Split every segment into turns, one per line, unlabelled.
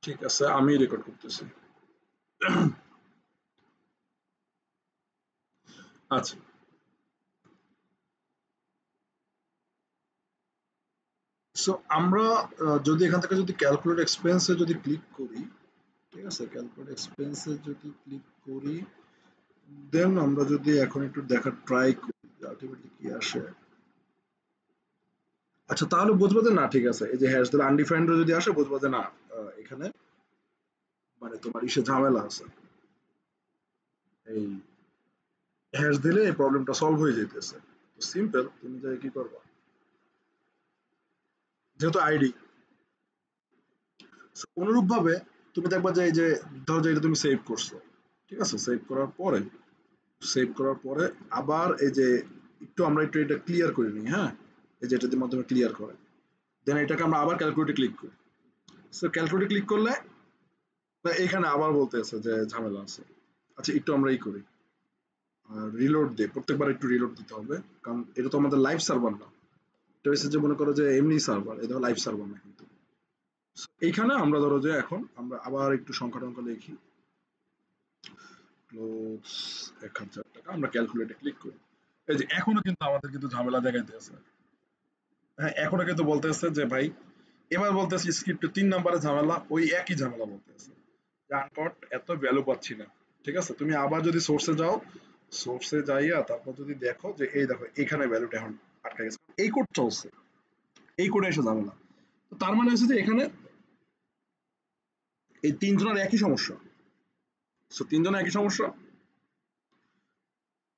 ঠিক আছে, আমি রেকর্ড করতেছি। আচ্ছা, সো আমরা যদি এখান থেকে যদি ক্যালকুলেট এক্সপেন্সে যদি ক্লিক করি, ঠিক আছে, ক্যালকুলেট এক্সপেন্সে যদি ক্লিক করি, দেন আমরা যদি এখন একটু দেখার ট্রাই করি আলটিমেটলি কি আসে। আচ্ছা, তাহলে বুঝবো যে না ঠিক আছে, এই যে হ্যাশ দিলে আনডিফাইন্ড যদি আসে বুঝবো যে না এখানে মানে তোমার ইসে ঝামেলা আছে, এই হ্যাশ দিলে এই প্রবলেমটা সলভ হয়ে যেতেছে। তো সিম্পল, তুমি যে কি করবা, যেহেতু আইডি, অনুরূপ ভাবে তুমি দেখবা যে এই যে ধরো যে এটা তুমি সেভ করছো, ঠিক আছে, সেভ করার পরে আবার এই যে একটু আমরা একটু এটা ক্লিয়ার করে নিই, হ্যাঁ, এই যে এটার মাধ্যমে ক্লিয়ার করে, দেন এটাকে আমরা আবার ক্যালকুলেটে ক্লিক করি। সো ক্যালকুলেটে ক্লিক করলে এইখানে আবার বলতেছে যে ঝামেলা আছে। আচ্ছা, একটু আমরা ই করি, রিলোড দিই, প্রত্যেকবার একটু রিলোড দিতে হবে, কারণ এটা তো আমাদের লাইভ সার্ভার না, এটা হচ্ছে যে মনে করো যে এমনি সার্ভার, এটা লাইভ সার্ভার না কিন্তু। So, এইখানে আমরা ধরো যে এখন আমরা আবার একটু সংখ্যা টংখ্যা লিখি, ক্লোজ 1000 টাকা, আমরা ক্যালকুলেটে ক্লিক করি। এই যে এখনো কিন্তু আমাদের কিন্তু ঝামেলা দেখাইতে আছে। হ্যাঁ, এখনো কিন্তু বলতেছে যে ভাই, এবার বলতেছে স্ক্রিপ্টে 3 নম্বরে ঝামেলা, ওই একই ঝামেলা বলতেছে যে আনকট এত ভ্যালু পাচ্ছি না। ঠিক আছে, তুমি আবার যদি সোর্সে যাও, সোর্সে যাইয়া তারপর যদি দেখো যে এই দেখো এখানে ভ্যালুটা এখন আটকে গেছে, এই কোড চলছে, এই কোডে এসে ঝামেলা। তো তার মানে হচ্ছে যে এখানে এই তিনজনের একই সমস্যা। সো তিনজনের একই সমস্যা,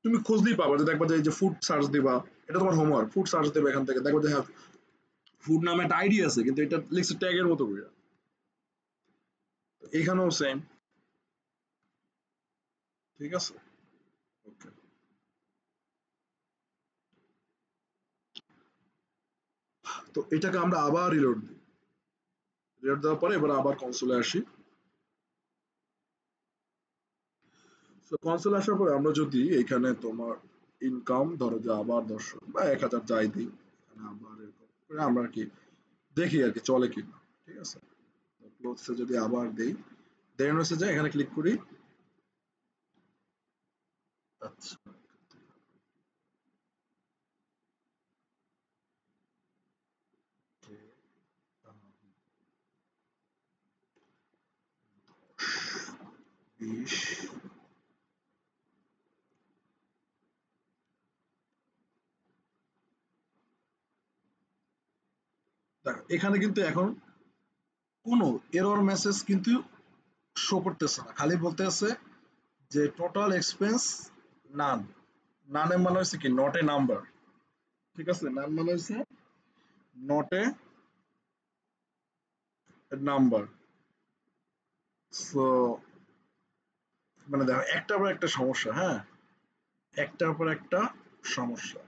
তুমি খুঁজলেই পাবা, যে দেখবা যে এই যে ফুড সার্চ দিবা, এটা তোমার হোমওয়ার্ক, ফুড সার্চ দেবে এখান থেকে, দেখবা যে হ্যাঁ ফুড নামে একটা আইডি আছে কিন্তু এটা লিখছে ট্যাগের মতো করে। এখানেও সেম। ঠিক আছে, ওকে। তো এটাকে আমরা আবার রিলোড দিই, রিলোড দেওয়ার পরে এবার আবার কনসোলে আসি। তো কনসোলে আসার পরে আমরা যদি এখানে তোমার ইনকাম ধরো যে আবার 10 বা 1000 যাই দিই, এখানে আবার এরকম করে আমরা কি দেখি আর কি চলে কিনা। ঠিক আছে, ক্লোজে যদি আবার দেই, দেন হচ্ছে যে এখানে ক্লিক করি। আচ্ছা, okay, 20, দেখো এখানে কিন্তু এখন কোনো এরর মেসেজ কিন্তু শো করতেছে না, খালি বলতেছে যে টোটাল এক্সপেন্স নান। নানের মানে হচ্ছে কি নট এ নাম্বার। ঠিক আছে, নান মানে হচ্ছে নট এ নাম্বার। সো মানে দেখো একটার পর একটা সমস্যা, হ্যাঁ, একটার পর একটা সমস্যা।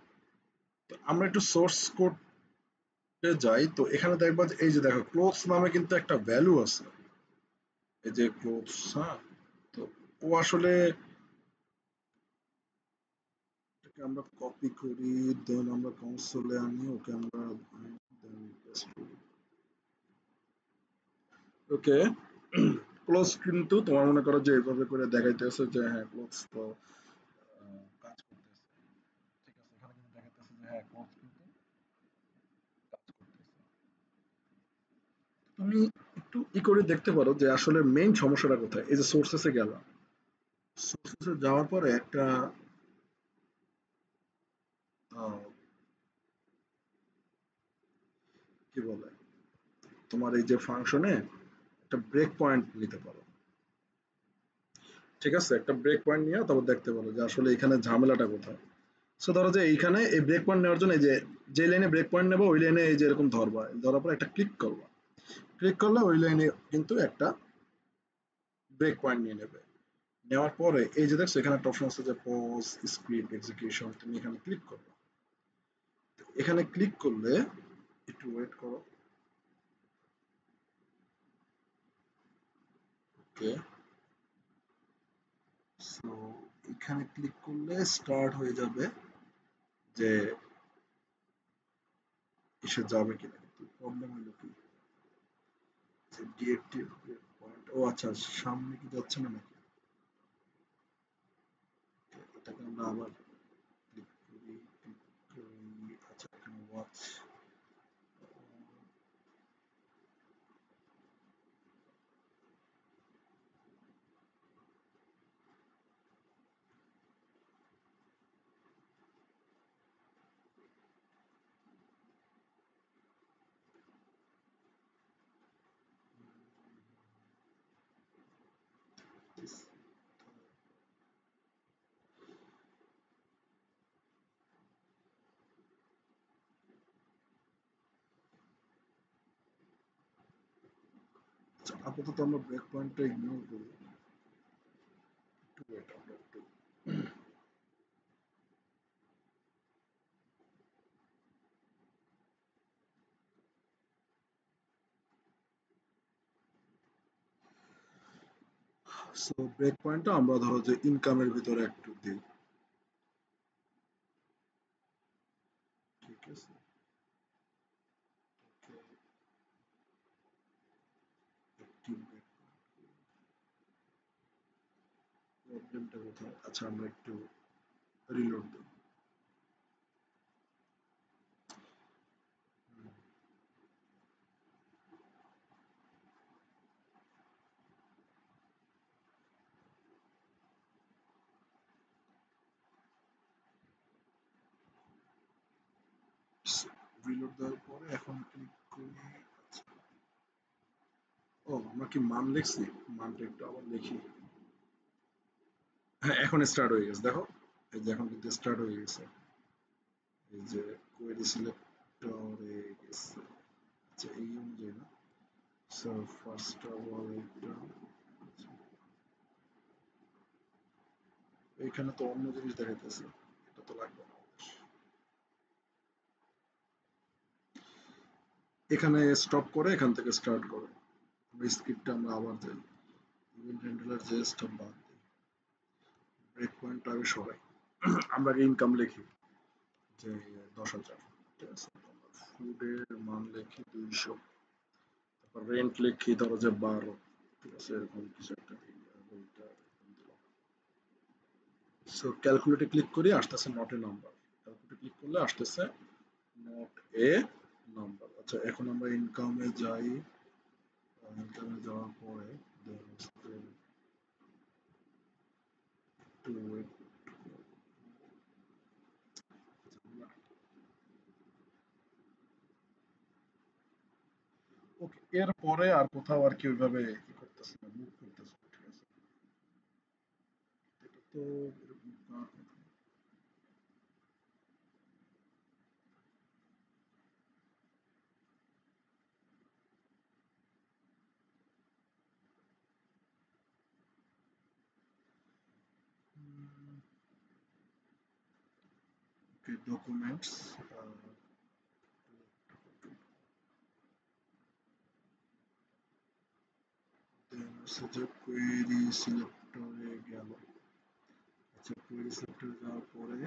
তো আমরা একটু সোর্স কোডে যাই, তো এখানে দেখবা যে এই যে দেখো ক্লোথস নামে কিন্তু একটা ভ্যালু আছে, এই যে ক্লোথস, হ্যাঁ। তো ও আসলে এটাকে আমরা কপি করি, দেন আমরা কনসোলে আনি, ওকে আমরা ওকে ক্লোজ, কিন্তু তোমার মনে করো যে এভাবে করে দেখাইতেছে যে হ্যাঁ ক্লোজ তো কাজ করতেছে। ঠিক আছে, এখানে কিন্তু দেখাইতেছে যে হ্যাঁ ক্লোজ কিন্তু কাজ করতেছে। তুমি একটু করে দেখতে পারো যে আসলে মেইন সমস্যাটা কোথায়। এই যে সোর্সেসে গেলাম, সোর্সেসে যাওয়ার পরে একটা আহ, কি বলে, তোমার এই যে ফাংশনে একটা ব্রেক পয়েন্ট নিতে পারো। ঠিক আছে, একটা ব্রেক পয়েন্ট নিয়ে তারপর দেখতে পারো যে আসলে এখানে ঝামেলাটা কোথায়। সো ধরো যে এইখানে এই ব্রেক পয়েন্ট নেওয়ার জন্য এই যে যে লাইনে ব্রেক পয়েন্ট নেবো ওই লাইনে এই যে এরকম ধরবা, ধরার পর একটা ক্লিক করবা, ক্লিক করলে ওই লাইনে কিন্তু একটা ব্রেক পয়েন্ট নিয়ে নেবে। নেওয়ার পরে এই যে দেখছো এখানে একটা অপশন আছে যে পজ স্ক্রিপ্ট এক্সিকিউশন, তুমি এখানে ক্লিক করবে। এখানে ক্লিক করলে একটু ওয়েট করো, ওকে। সো এখানে ক্লিক করলে স্টার্ট হয়ে যাবে, যে এসে যাবে কিনা, কিন্তু প্রবলেম হলো কি যে ডিএক্টিভ ও আচ্ছা, সামনে কি যাচ্ছে না নাকি? এটাকে আমরা আবার ক্লিক করি, আচ্ছা এখানে ওয়াচ। আচ্ছা, আপাতত আমরা ব্রেক পয়েন্টটা ইগনোর করি। একটু wait, আমরা একটু সো ব্রেক পয়েন্টটা আমরা ধরো যে ইনকামের ভিতরে একটু দিই। ঠিক আছে, একটি ব্রেক প্রবলেমটা কোথায়? আচ্ছা আমরা একটু রিলোড দিই। রিলোড দেওয়ার পরে এখন ক্লিক করি। আচ্ছা, ও আমরা কি মান লিখছি? মানটা একটু আবার লিখি। হ্যাঁ এখন স্টার্ট হয়ে গেছে দেখো, এই যে এখন কিন্তু স্টার্ট হয়ে গেছে। এই যে কোয়েরি সিলেক্টরে গেছে। আচ্ছা এই অনুযায়ী না। সো ফার্স্ট অফ অল এটা, এইখানে তো অন্য জিনিস দেখাইতেছে, এটা তো লাগবে না আমাদের। এখানে স্টপ করে এখান থেকে স্টার্ট করে স্ক্রিপ্টটা আমরা আবার যাই, ইভেন্ট হ্যান্ডলার জাস্ট বাদ দিই, ব্রেক পয়েন্ট আগে সরাই। আমরা আগে ইনকাম লিখি যে 10,000, ঠিক আছে, ফুডের মান লিখি 200, তারপর রেন্ট লিখি ধরো যে 12, ঠিক আছে, এরকম কিছু একটা দিই, ওইটা এরকম দিলাম। সো ক্যালকুলেটে ক্লিক করি, আসতেছে নট এ নাম্বার। ক্যালকুলেটে ক্লিক করলে আসতেছে নট এ নাম্বার। আচ্ছা এখন আমরা ইনকামে যাই, ইনকামে যাওয়ার পরে একটু wait, ওকে এর পরে আর কোথাও আর কি ওইভাবে ই করতেছে না, মুভ করতেছে না, ঠিক আছে, এটা তো এরকম করার কথা। ওকে ডকুমেন্টস, দেন হচ্ছে যে কোয়েরি সিলেক্টরে গেল। আচ্ছা কোয়েরি সিলেক্টরে যাওয়ার পরে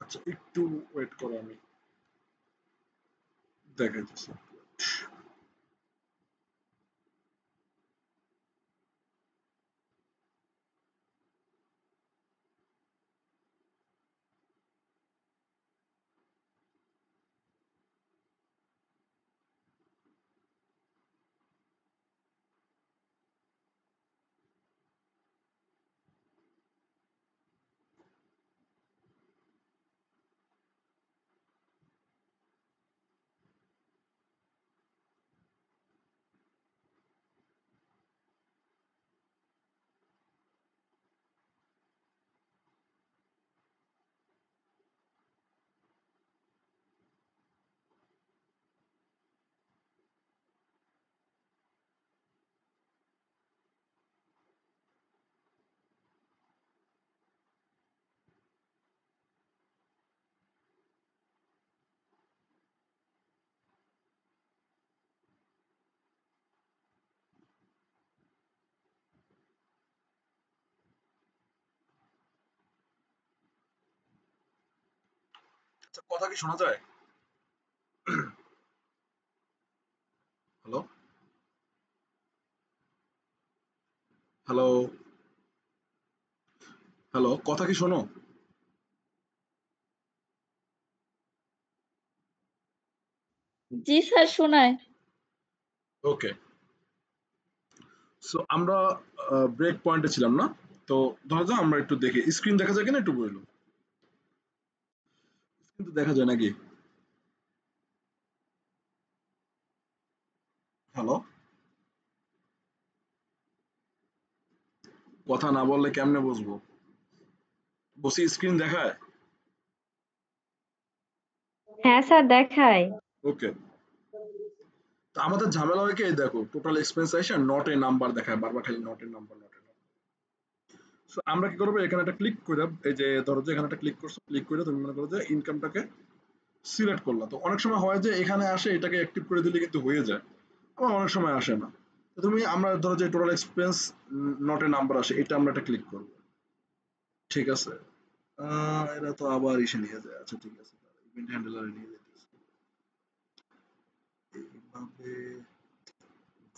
আচ্ছা একটু ওয়েট করো, আমি দেখাইতেছি। আচ্ছা, কথা কি শোনা যায়? হ্যালো, হ্যালো, হ্যালো, কথা কি শোনো?
জি স্যার, শোনায়।
ওকে। সো আমরা ব্রেক পয়েন্টে ছিলাম না? তো ধরা যাক আমরা একটু দেখি স্ক্রিন দেখা যায় কিনা একটু বললো। স্ক্রিন তো দেখা যায় নাকি? হ্যালো, কথা না বললে কেমনে বুঝবো? বসি স্ক্রিন দেখায়?
হ্যাঁ স্যার, দেখায়।
ওকে। তো আমাদের ঝামেলা হয় কি, এই দেখো টোটাল এক্সপেন্স আইসা নট এ নাম্বার দেখায়, বারবার খালি not a number, not a number. So আমরা কি করবো, এখানে একটা ক্লিক করে, এই যে ধরো যে এখানে একটা ক্লিক করছো, ক্লিক করে তুমি মনে করো যে ইনকামটাকে সিলেক্ট করলা। তো অনেক সময় হয় যে এখানে আসে, এটাকে অ্যাক্টিভ করে দিলে কিন্তু হয়ে যায়, আবার অনেক সময় আসে না। তো তুমি, আমরা ধরো যে total expense not a number আসে, এটা আমরা একটা ক্লিক করবো। ঠিক আছে। এরা তো আবার এসে নিয়ে যায়। আচ্ছা ঠিক আছে, ইভেন্ট হ্যান্ডলারে নিয়ে যেতেছে এইভাবে।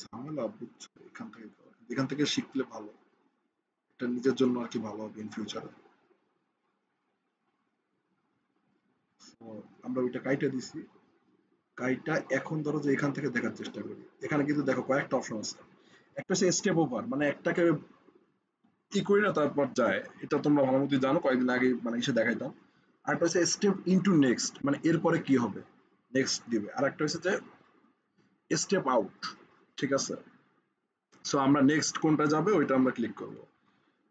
ঝামেলা বুঝছো, এখান থেকে এখান থেকে শিখলে ভালো, এটা নিজের জন্য আর কি ভালো হবে ইন ফিউচারে। আমরা ওইটা কাইটা দিছি, কাইটা এখন ধরো যে এখান থেকে দেখার চেষ্টা করি। এখানে কিন্তু দেখো কয়েকটা অপশন আছে। একটা হচ্ছে স্টেপ ওভার, মানে একটাকে ই করি না তারপর যায়, এটা তোমরা ভালো মতোই জানো, কয়েকদিন আগে মানে এসে দেখাইতাম। আরেকটা হচ্ছে স্টেপ ইনটু নেক্সট, মানে এরপরে কি হবে, নেক্সট দিবে। আর একটা হচ্ছে যে স্টেপ আউট। ঠিক আছে। সো আমরা নেক্সট কোনটা যাবে ওইটা আমরা ক্লিক করব।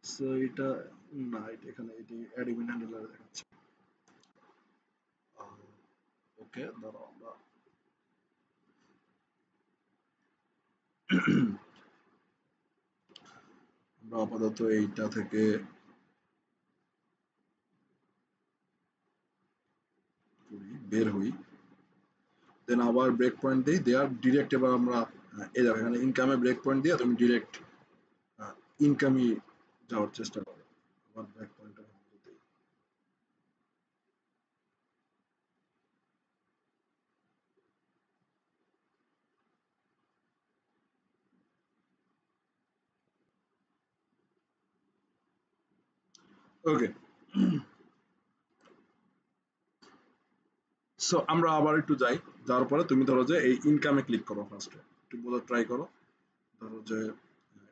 সো এটা, না এটা এখানে এটি অ্যাড ইভেন্ট হ্যান্ডলার দেখাচ্ছে। ওকে, ধরো আমরা আমরা আপাতত এইটা থেকে বের হই, দেন আবার ব্রেক পয়েন্ট দিই, দেওয়ার ডিরেক্ট এবার আমরা এই দেখো এখানে ইনকামে ব্রেক পয়েন্ট দিয়ে তুমি ডিরেক্ট ইনকামই যাওয়ার চেষ্টা করো। আবার ব্রেক পয়েন্টটা দিই। ওকে। সো আমরা আবার একটু যাই, যাওয়ার পরে তুমি ধরো যে এই ইনকামে ক্লিক করো, ফার্স্টে একটু বোঝার ট্রাই করো। ধরো যে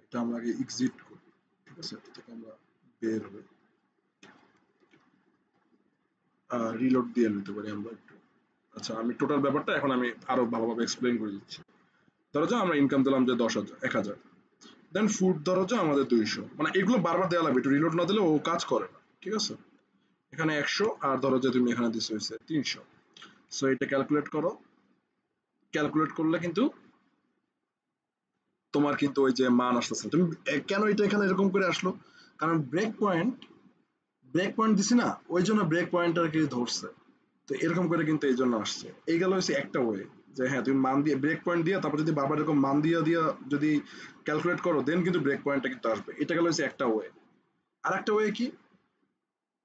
এটা আমরা আগে এক্সিট করি। ঠিক আছে, এটা থেকে আমরা বের হই, রিলোড দিয়ে নিতে পারি আমরা একটু। আচ্ছা, আমি টোটাল ব্যাপারটা এখন আমি আরো ভালোভাবে এক্সপ্লেন করে দিচ্ছি। ধরো যে আমরা ইনকাম দিলাম যে 10,000, 1,000, দেন ফুড ধরো যে আমাদের 200, মানে এগুলো বারবার দেওয়া লাগবে, একটু রিলোড না দিলে ও কাজ করে না। ঠিক আছে। এখানে 100, আর ধরো যে তুমি এখানে দিছো হচ্ছে 300। সো এটা ক্যালকুলেট করো, ক্যালকুলেট করলে কিন্তু তোমার কিন্তু ওই যে মান আসতেছে। তুমি কেন এটা এখানে এরকম করে আসলো, কারণ ব্রেক পয়েন্ট দিছি না, ওই জন্য ব্রেক পয়েন্ট আর কি ধরছে। তো এরকম করে কিন্তু এই জন্য আসছে। এই গেল হচ্ছে একটা ওয়ে, যে হ্যাঁ তুমি মান দিয়ে ব্রেক পয়েন্ট দিয়ে তারপর যদি বারবার এরকম মান দিয়ে দিয়ে যদি ক্যালকুলেট করো, দেন কিন্তু ব্রেক পয়েন্টটা কিন্তু আসবে। এটা গেল হচ্ছে একটা ওয়ে। আর একটা ওয়ে কি,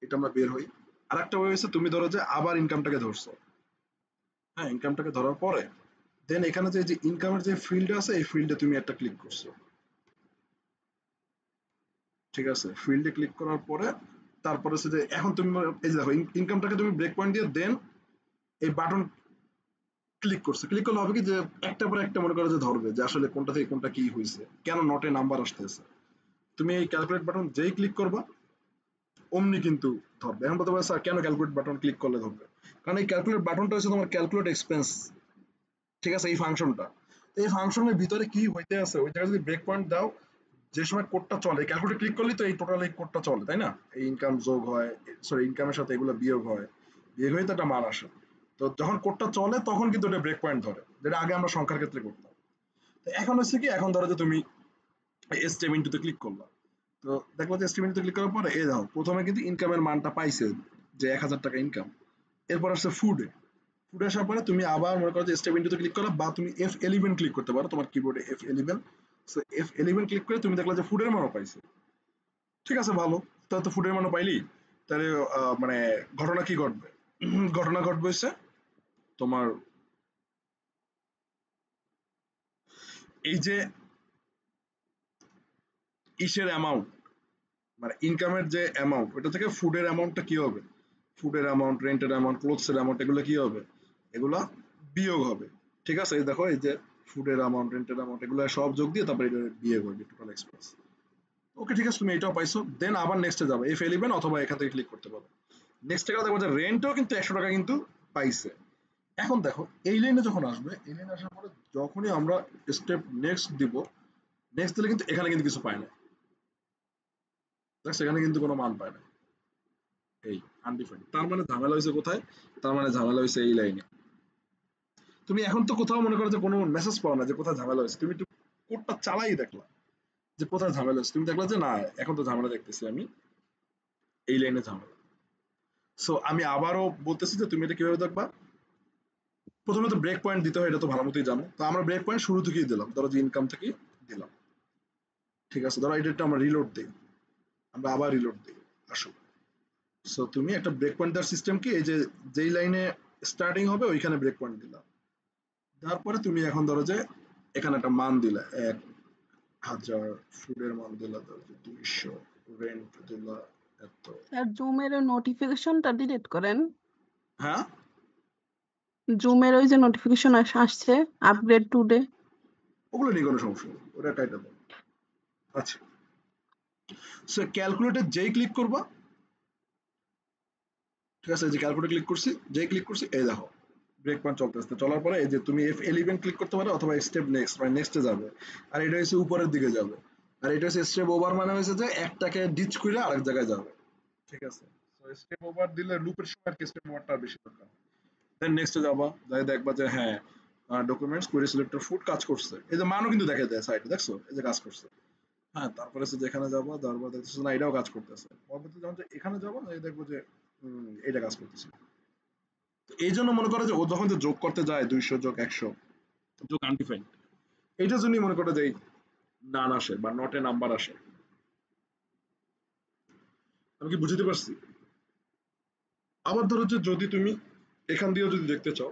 এটা আমরা বের হই। আর একটা ওয়ে হচ্ছে তুমি ধরো যে আবার ইনকামটাকে ধরছো। হ্যাঁ, ইনকামটাকে ধরার পরে দেন এখানে যে ইনকামের যে ফিল্ড আছে, এই ফিল্ডে তুমি একটা ক্লিক করছো। ঠিক আছে, ফিল্ডে ক্লিক করার পরে তারপরে হচ্ছে যে এখন তুমি এই যে দেখো ইনকামটাকে তুমি ব্রেক পয়েন্ট দিয়ে দেন এই বাটন ক্লিক করছে। ক্লিক করলে হবে কি, যে একটা পর একটা মনে করো যে ধরবে যে আসলে কোনটা থেকে কোনটা কি হয়েছে, কেন নটে নাম্বার আসতেছে। তুমি এই ক্যালকুলেট বাটন যেই ক্লিক করবা অমনি কিন্তু ধরবে। এখন বলতে পারো স্যার কেন ক্যালকুলেট বাটন ক্লিক করলে ধরবে, কারণ এই ক্যালকুলেট বাটনটা হচ্ছে তোমার ক্যালকুলেট এক্সপেন্স। ঠিক আছে, এই ফাংশনটা, এই ফাংশনের ভিতরে কি হইতে আছে ওই জায়গায় যদি ব্রেক পয়েন্ট দাও, যে সময় কোডটা চলে ক্যালকুলেট ক্লিক করলে তো এই টোটাল এই কোডটা চলে, তাই না? এই ইনকাম যোগ হয়, সরি ইনকামের সাথে এগুলো বিয়োগ হয়, বিয়োগ হয়ে তো একটা মান আসে। তো যখন কোডটা চলে তখন কিন্তু এটা ব্রেক পয়েন্ট ধরে, যেটা আগে আমরা সংখ্যার ক্ষেত্রে করতাম। তো এখন হচ্ছে কি, এখন ধরো যে তুমি স্টেপ ইনটুতে ক্লিক করলা, তো দেখলো যে স্টেপ ইনটুতে ক্লিক করার পরে এই দাও প্রথমে কিন্তু ইনকামের মানটা পাইছে, যে 1,000 টাকা ইনকাম। এরপর আসছে ফুডে, ফুডে আসার পরে তুমি আবার মনে করো যে স্টেপ ইনটুতে ক্লিক করো, বা তুমি F11 ক্লিক করতে পারো তোমার কিবোর্ডে, F11। সো F11 ক্লিক করে তুমি দেখলা যে ফুডের মানও পাইছে। ঠিক আছে, ভালো। তাহলে তো ফুডের মানও পাইলি, তাহলে মানে ঘটনা কি ঘটবে, ঘটনা ঘটবে হচ্ছে তোমার এই যে ইসের অ্যামাউন্ট মানে ইনকামের যে অ্যামাউন্ট ওটা থেকে ফুডের অ্যামাউন্টটা কি হবে, ফুডের অ্যামাউন্ট, রেন্টের অ্যামাউন্ট, ক্লোথসের অ্যামাউন্ট, এগুলো কি হবে, এগুলা বিয়োগ হবে। ঠিক আছে, এই দেখো এই যে ফুডের অ্যামাউন্ট, রেন্টের অ্যামাউন্ট, এগুলো সব যোগ দিয়ে তারপরে এটা বিয়োগ হবে টোটাল এক্সপেন্স। ওকে ঠিক আছে, তুমি এটাও পাইছো। দেন আবার নেক্সটে যাবে, এফ এলিভেন অথবা এখান থেকে ক্লিক করতে পারো। নেক্সটে গেলে দেখবো যে রেন্টও কিন্তু 100 টাকা কিন্তু পাইছে। এখন দেখো এই লাইনে যখন আসবে, এই লাইনে আসার পরে যখনই আমরা স্টেপ নেক্সট দিব, নেক্সট দিলে কিন্তু এখানে কিন্তু কিছু পায় না, সেখানে কিন্তু কোনো মান পায় না, এই আনডিফাইন্ড। তার মানে ঝামেলা হয়েছে কোথায়, তার মানে ঝামেলা হয়েছে এই লাইনে। তুমি এখন তো কোথাও মনে করো যে কোনো মেসেজ পাও না যে কোথায় ঝামেলা হয়েছে, তুমি একটু কোডটা চালাই দেখলা যে কোথায় ঝামেলা হয়েছে, তুমি দেখলা যে না এখন তো ঝামেলা দেখতেছি আমি এই লাইনে ঝামেলা। সো আমি আবারও বলতেছি যে তুমি এটা কিভাবে দেখবা। প্রথমে তো ব্রেক পয়েন্ট দিতে হয়, এটা তো ভালো মতোই জানো। তো আমরা ব্রেক পয়েন্ট শুরু থেকেই দিলাম, ধরো যে ইনকাম থেকেই দিলাম। ঠিক আছে, ধরো এটা আমরা রিলোড দিই, আমরা আবার রিলোড দিই। আসো, সো তুমি একটা ব্রেক পয়েন্ট দেওয়ার সিস্টেম কি, এই যে যেই লাইনে স্টার্টিং হবে ওইখানে ব্রেক পয়েন্ট দিলাম। তারপরে তুমি এখন ধরো যে এখানে একটা মান দিলা 1000, ফুডের মান দিলা ধরো যে 200, রেন্ট দিলা এত।
স্যার জুমের নোটিফিকেশনটা ডিলিট করেন।
হ্যাঁ,
জুমের ওই যে নোটিফিকেশন আসছে আপগ্রেড টুডে,
ওগুলো নিয়ে কোনো সমস্যা নেই, ওটা কাইটা দাও। আচ্ছা, সো ক্যালকুলেটর যেই ক্লিক করবা, ঠিক আছে, এই যে ক্যালকুলেটর ক্লিক করছি, যেই ক্লিক করছি এই দেখো ব্রেক পয়েন্ট চলতে আসতে, চলার পরে এই যে তুমি F11 ক্লিক করতে পারো অথবা স্টেপ নেক্সট মানে নেক্সটে যাবে। আর এটা হচ্ছে উপরের দিকে যাবে, আর এটা হচ্ছে স্টেপ ওভার, মানে হচ্ছে যে একটাকে ডিচ করে আরেক জায়গায় যাবে। ঠিক আছে, তো স্টেপ ওভার দিলে লুপের সময় আর কি স্টেপ ওভারটা বেশি দরকার। দেন নেক্সটে যাবা, যাই দেখবা যে হ্যাঁ ডকুমেন্টস কোয়েরি সিলেক্টর ফুড কাজ করছে, এই যে মানও কিন্তু দেখা যায় সাইডে, দেখছো এই যে কাজ করছে। হ্যাঁ, তারপরে হচ্ছে যেখানে যাবো তারপর দেখতেছো না এটাও কাজ করতেছে, পরবর্তী যখন যে এখানে যাবো এই দেখবো যে এটা কাজ করতেছে। এই জন্য মনে করো যে ও যখন যে যোগ করতে যায় 200 যোগ 100 যোগ আনডিফাইন্ড, এইটার জন্যই মনে করো যে নান আসে বা নট এ নাম্বার আসে। আমি কি বুঝতে পারছি? আবার ধরো যে যদি তুমি এখান দিয়েও যদি দেখতে চাও,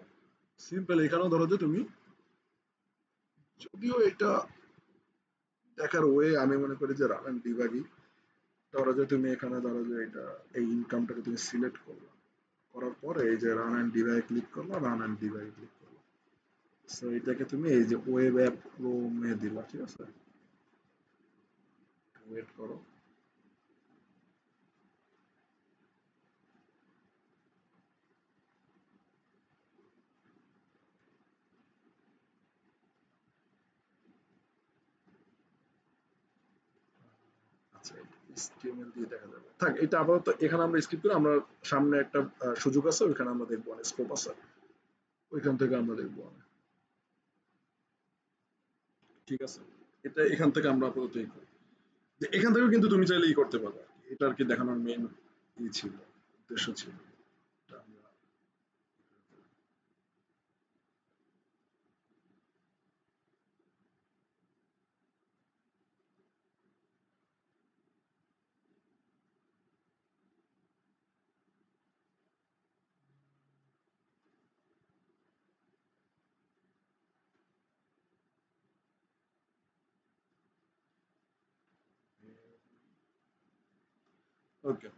সিম্পল এখানেও ধরো যে তুমি, যদিও এটা দেখার ওয়ে আমি মনে করি যে রান এন্ড ডিবাগই। ধরো যে তুমি এখানে ধরো যে এটা এই ইনকামটাকে তুমি সিলেক্ট করলো, করার পরে এই যে রান এন্ড ডিবাই ক্লিক করলো, রান এন্ড ডিবাই ক্লিক করলো। সো এটাকে তুমি এই যে ওয়েব অ্যাপ ক্রোমে দিলা, ঠিক আছে, ওয়েট করো। আচ্ছা, HTML দিয়ে দেখা যাবে, থাক এটা আপাতত এখানে আমরা স্কিপ করি। আমরা সামনে একটা সুযোগ আছে, ওইখানে আমরা দেখবো, অনেক স্কোপ আছে, ওইখান থেকে আমরা দেখবো। ঠিক আছে, এটা এখান থেকে আমরা আপাতত এই করি। যে এখান থেকেও কিন্তু তুমি চাইলে ই করতে পারো, এটা আর কি দেখানোর মেইন ই ছিল, উদ্দেশ্য ছিল। এটা আমরা ওকে।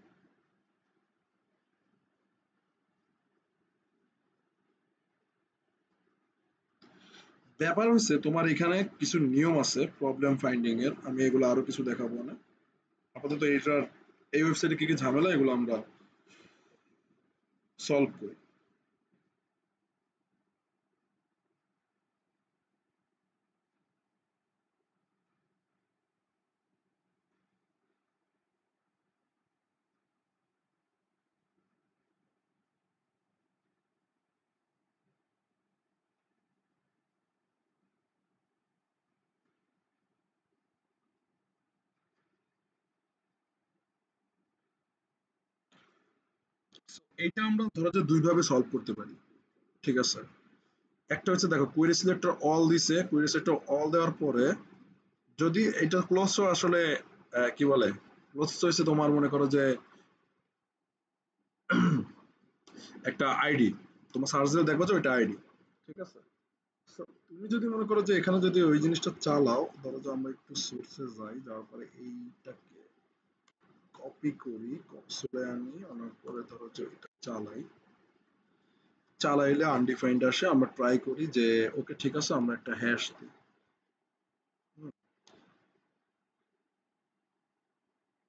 ব্যাপার হচ্ছে তোমার এখানে কিছু নিয়ম আছে প্রবলেম ফাইন্ডিং এর, আমি এগুলো আরো কিছু দেখাবো না। আপাতত এটার এই ওয়েবসাইটে কি কি ঝামেলা এগুলো আমরা সলভ করি। এইটা আমরা ধরো যে দুই ভাবে সলভ করতে পারি। ঠিক আছে, একটা হচ্ছে দেখো কোয়েরি সিলেক্টর অল দিছে, কোয়েরি সিলেক্টর অল দেওয়ার পরে যদি এটা ক্লোজ আসলে কি বলে, ক্লোজ হচ্ছে তোমার মনে করো যে একটা আইডি, তোমার সার্চ দিলে দেখবা যে ওইটা আইডি, ঠিক আছে। So, তুমি যদি মনে করো যে এখানে যদি ওই জিনিসটা চালাও, ধরো যে আমরা একটু সোর্সে যাই, যাওয়ার পরে এইটাকে কপি করি, কনসোলে আনি, আনার পরে ধরো যে এটা চালাই, চালাইলে আনডিফাইন্ড আসে, আমরা ট্রাই করি যে ওকে ঠিক আছে আমরা একটা হ্যাশ দিই। হুম,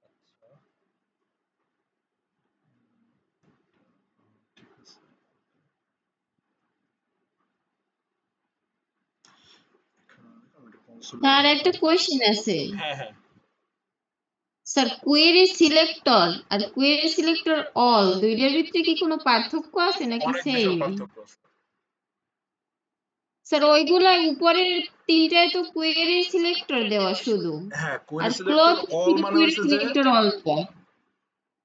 আচ্ছা, ঠিক আছে, এখানে আমি একটা কনসোলে
স্যার
রান
একটা
করি।
কোয়েশ্চেন আছে।
হ্যাঁ হ্যাঁ,
স্যার কোয়েরি সিলেক্টর আর কোয়েরি সিলেক্টর অল দুইটার ভিতরে কি কোনো পার্থক্য আছে নাকি
অনেক বিশাল
সেম?
পার্থক্য আছে।
স্যার ওইগুলা উপরের তিনটায় তো কোয়েরি সিলেক্টর দেওয়া শুধু,
হ্যাঁ,
আর
কোয়েরি সিলেক্টর
ক্লোজ
অল
শুধু
মানে
কোয়েরি
হচ্ছে যে
সিলেক্টর অল দেওয়া।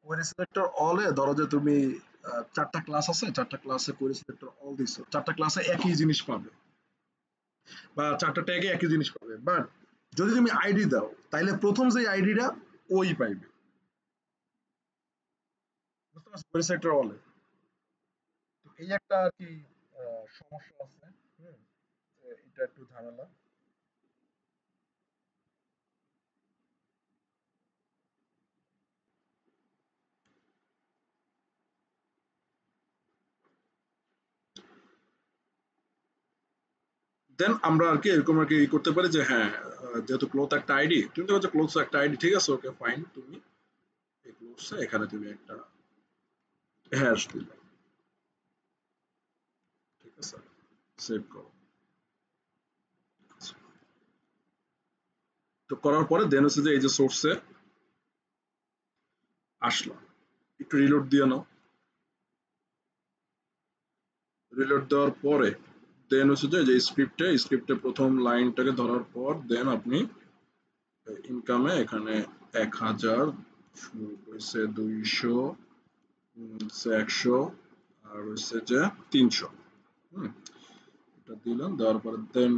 কোয়েরি সিলেক্টর অলে ধরো যে তুমি চারটা ক্লাস আছে, চারটা ক্লাসে কোয়েরি সিলেক্টর অল দিছো, চারটা ক্লাসে একই জিনিস পাবে বা চারটা ট্যাগে একই জিনিস পাবে, বাট যদি তুমি আইডি দাও তাইলে প্রথম যে আইডিটা ওই পাইবে, বুঝতে পারছো, কোয়েরি সিলেক্টর অলে। তো এই একটা আর কি সমস্যা আছে। হুম, এটা একটু ঝামেলা। দেন আমরা আর কি এরকম আর কি করতে পারি যে হ্যাঁ, যেহেতু ক্লোথ একটা আইডি, তুমি তো ক্লোথ একটা আইডি, ঠিক আছে, ওকে ফাইন, তুমি এই ক্লোথসে এখানে তুমি একটা হ্যাশ দিলে, ঠিক আছে, সেভ করো। তো করার পরে দেন হচ্ছে যে এই যে সোর্সে আসলাম, একটু রিলোড দিয়ে নাও, রিলোড দেওয়ার পরে দেন হচ্ছে যে স্ক্রিপ্টে প্রথম লাইনটাকে ধরার পর দেন আপনি ইনকামে এখানে 1000 হচ্ছে 200 হচ্ছে 100 আর হচ্ছে যে 300। হুম, এটা দিলাম, দেওয়ার পরে দেন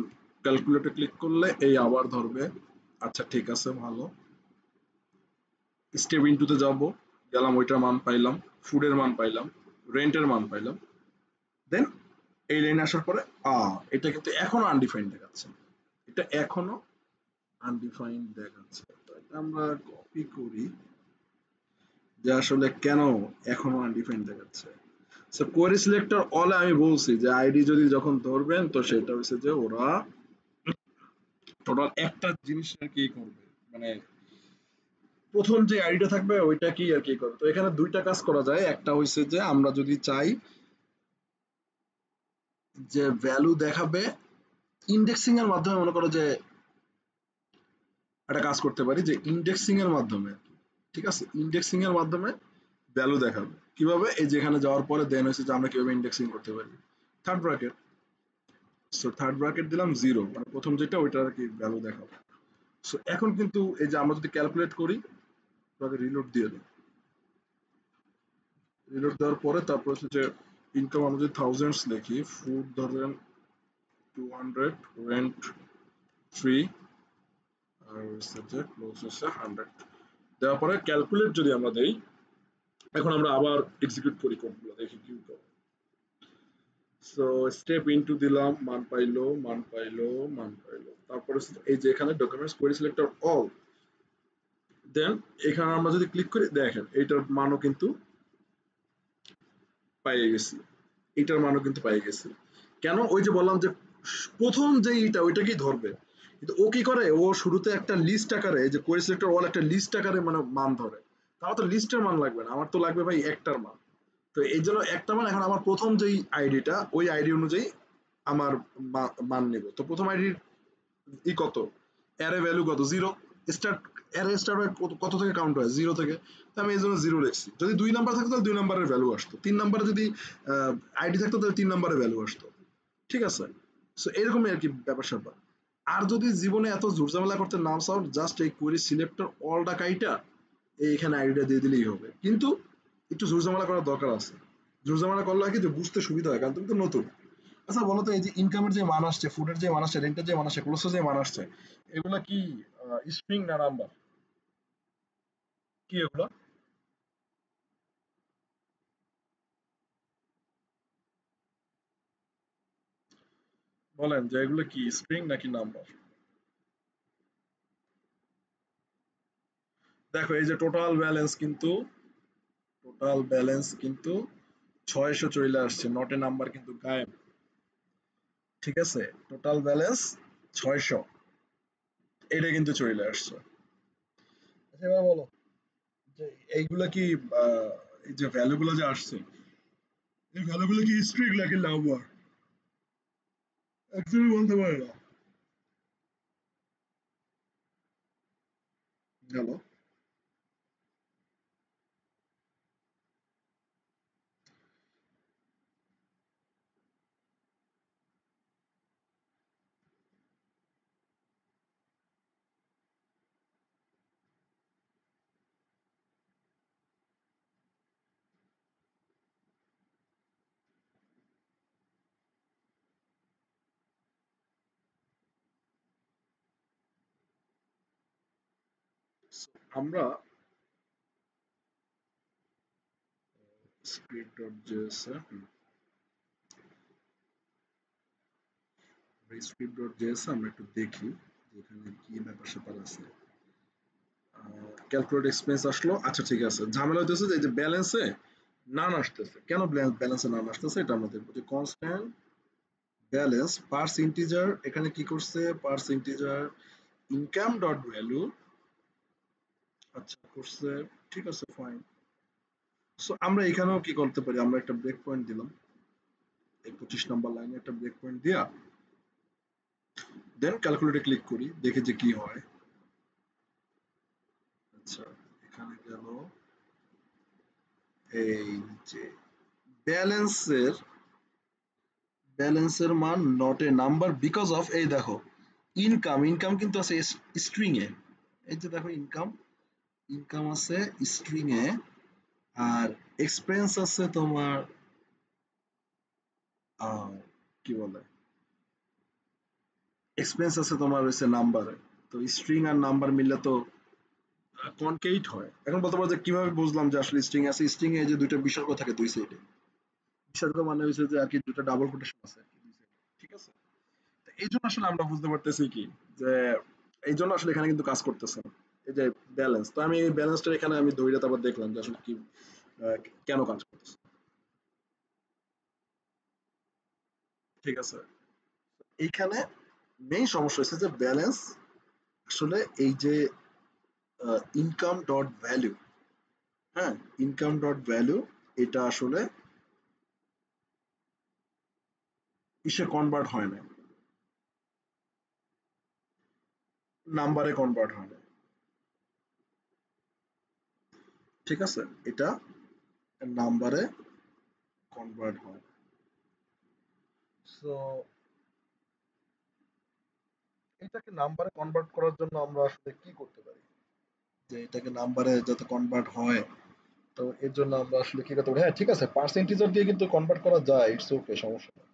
ক্যালকুলেটর ক্লিক করলে এই আবার ধরবে। আচ্ছা ঠিক আছে, ভালো। স্টেপ ইনটুতে যাব, গেলাম, ওইটার মান পাইলাম, ফুডের মান পাইলাম, রেন্টের মান পাইলাম। দেন এই লাইনে আসার পরে এটা কিন্তু এখনো আনডিফাইন্ড দেখাচ্ছে, এটা এখনো আনডিফাইন্ড দেখাচ্ছে। তো এটা আমরা কপি করি যে আসলে কেন এখনো আনডিফাইন্ড দেখাচ্ছে। সো কোয়েরি সিলেক্টর অলে আমি বলছি যে আইডি যদি যখন ধরবেন তো সেটা হচ্ছে যে ওরা টোটাল একটা জিনিস আর কি করবে, মানে প্রথম যে আইডিটা থাকবে ওইটা কি আর কি করবে। তো এখানে দুইটা কাজ করা যায়, একটা হইছে যে আমরা যদি চাই যে ভ্যালু দেখাবে ইন্ডেক্সিং এর মাধ্যমে, মনে করো যে একটা কাজ করতে পারি যে ইন্ডেক্সিং এর মাধ্যমে, ঠিক আছে, ইন্ডেক্সিং এর মাধ্যমে ভ্যালু দেখাবে কিভাবে, এই যেখানে যাওয়ার পরে দেন হচ্ছে যে আমরা কিভাবে ইন্ডেক্সিং করতে পারি। Third bracket, so third bracket দিলাম 0, মানে প্রথম যেটা ওইটা আর কি ভ্যালু দেখাবে। সো এখন কিন্তু এই যে আমরা যদি ক্যালকুলেট করি, তাহলে রিলোড দিয়ে দিই, রিলোড দেওয়ার পরে তারপর হচ্ছে যে ইনকাম আমরা যদি থাউজেন্ডস লিখি, ফুড ধরেন 200, রেন্ট 3, আর হচ্ছে যে ক্লোজ হচ্ছে 100, দেওয়ার পরে ক্যালকুলেট যদি আমরা দেই, এখন আমরা আবার এক্সিকিউট করি কোডগুলো, দেখি কি করে। সো স্টেপ ইনটু দিলাম, মান পাইলো, মান পাইলো, মান পাইলো, তারপরে এই যে এখানে ডকুমেন্টস কোয়েরি সিলেক্টর অল, দেন এখানে আমরা যদি ক্লিক করি দেখেন এইটার মানও কিন্তু পাইয়ে গেছি, এইটার মানও কিন্তু পাইয়ে গেছি। কেন, ওই যে বললাম যে প্রথম যে এইটা ওইটাকেই ধরবে, কিন্তু ও কি করে, ও শুরুতে একটা লিস্ট আকারে, যে কোয়েরি সিলেক্টর অল একটা লিস্ট আকারে মানে মান ধরে, আমার তো লিস্টের মান লাগবে না, আমার তো লাগবে ভাই একটার মান। তো এই জন্য একটা মান, এখন আমার প্রথম যেই আইডিটা ওই আইডি অনুযায়ী আমার মান নেব। তো প্রথম আইডির কত, অ্যারে ভ্যালু কত, 0, স্টার্ট, অ্যারে স্টার্ট হয় কত থেকে কাউন্ট হয়, 0 থেকে। তো আমি এই জন্য 0 লিখছি। যদি 2 নাম্বার থাকতো তাহলে 2 নাম্বারের ভ্যালু আসতো, 3 নাম্বারে যদি আইডি থাকতো তাহলে 3 নাম্বারের ভ্যালু আসতো, ঠিক আছে। সো এরকমই আর কি ব্যাপার স্যাপার। আর যদি জীবনে এত ঝুটঝামেলা করতে নাও চাও, জাস্ট এই কোয়েরি সিলেক্টর অলটা কাইটা এইখানে আইডিটা দিয়ে দিলেই হবে, কিন্তু একটু ঝুটঝামেলা করার দরকার আছে। ঝুটঝামেলা করলে হয় কি যে বুঝতে সুবিধা হয়, কারণ তুমি তো নতুন। আচ্ছা বলো তো, এই যে ইনকামের যে মান আসছে, ফুডের যে মান আসছে, রেন্টের যে মান আসছে, ক্লোসের যে মান আসছে, এগুলা কি স্ট্রিং না নাম্বার, কি এগুলা? বলেন যে এগুলো কি স্ট্রিং নাকি নাম্বার? দেখো এই যে টোটাল ব্যালেন্স কিন্তু 600 চলে আসছে, নট এ নাম্বার কিন্তু গায়েব। ঠিক আছে, টোটাল ব্যালেন্স 600, এটা কিন্তু চলে আসছে। আচ্ছা এবার বলো যে এইগুলা কি এই যে ভ্যালু গুলো যে আসছে, এই ভ্যালু গুলো কি স্ট্রিং নাকি নাম্বার? একদমই বলতে পারে না। গেল। আমরা script.js script.js আমরা একটু দেখি যে এখানে কি ব্যাপার স্যাপার আছে। ক্যালকুলেট এক্সপেন্স আসলো, আচ্ছা ঠিক আছে। ঝামেলা হইতেছে যে এই যে ব্যালেন্সে নান আসতেছে, কেন ব্যালেন্সে নান আসতেছে এটা আমরা দেখবো। যে কনস্ট্যান্ট ব্যালেন্স পার্স ইন্টিজার, এখানে কি করছে parse integer income dot value, আচ্ছা করছে, ঠিক আছে ফাইন। সো আমরা এখানেও কি করতে পারি, আমরা একটা ব্রেক পয়েন্ট দিলাম এই 25 নাম্বার লাইনে একটা ব্রেক পয়েন্ট দিয়া দেন ক্যালকুলেটে ক্লিক করি, দেখি যে কি হয়। আচ্ছা এখানে গেল এই যে ব্যালেন্সের মান not a number because of, এই দেখো ইনকাম কিন্তু আছে স্ট্রিং এ, এই যে দেখো ইনকাম আছে স্ট্রিং এ, আর এক্সপেন্স আছে তোমার কি বলে এক্সপেন্স আছে তোমার হচ্ছে নাম্বারে। তো স্ট্রিং আর নাম্বার মিললে তো কনকেট হয়। এখন বলতে পারো যে কিভাবে বুঝলাম যে আসলে স্ট্রিং আছে, স্ট্রিং এ যে দুইটা বিসর্গ থাকে দুই সাইডে, বিসর্গ মানে হচ্ছে যে আর কি দুটো ডাবল কোটেশন আছে আর কি দুই সাইডে, ঠিক আছে। তো এই জন্য আসলে আমরা বুঝতে পারতেছি কি যে এই জন্য আসলে এখানে কিন্তু কাজ করতেছে না এই যে ব্যালেন্স। তো আমি এই ব্যালেন্সটা এখানে আমি ধরে তারপর দেখলাম যে আসলে কি আহ, কেন কাজ করতেছে, ঠিক আছে। এইখানে মেইন সমস্যা হচ্ছে যে ব্যালেন্স আসলে এই যে ইনকাম ডট ভ্যালু, হ্যাঁ ইনকাম ডট ভ্যালু, এটা আসলে ইসে কনভার্ট হয় না, নাম্বারে কনভার্ট হয় না, ঠিক আছে। এটা নাম্বারে কনভার্ট হয়। সো এটাকে নাম্বারে কনভার্ট করার জন্য আমরা আসলে কি করতে পারি, যে এটাকে নাম্বারে যাতে কনভার্ট হয়, তো এর জন্য আমরা আসলে কি করতে পারি, হ্যাঁ ঠিক আছে পার্সেন্টেজার দিয়ে কিন্তু কনভার্ট করা যায়, ইটস ওকে সমস্যা নেই।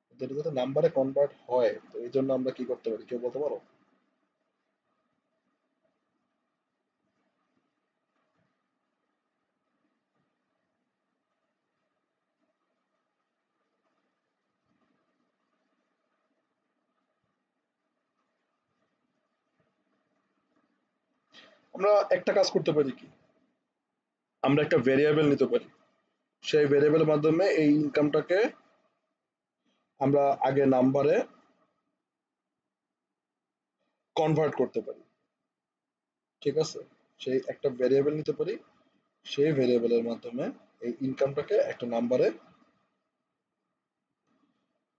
কিন্তু এটা যাতে নাম্বারে কনভার্ট হয়, তো এই জন্য আমরা কি করতে পারি কেউ বলতে পারো? আমরা একটা কাজ করতে পারি কি, আমরা একটা ভেরিয়েবল নিতে পারি, সেই ভেরিয়েবলের মাধ্যমে এই ইনকামটাকে আমরা আগে নাম্বারে কনভার্ট করতে পারি, ঠিক আছে। সেই একটা ভেরিয়েবল নিতে পারি, সেই ভেরিয়েবলের মাধ্যমে এই ইনকামটাকে একটা নাম্বারে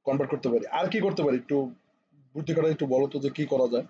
কনভার্ট করতে পারি। আর কি করতে পারি একটু বুদ্ধি করে একটু বলো তো যে কি করা যায়।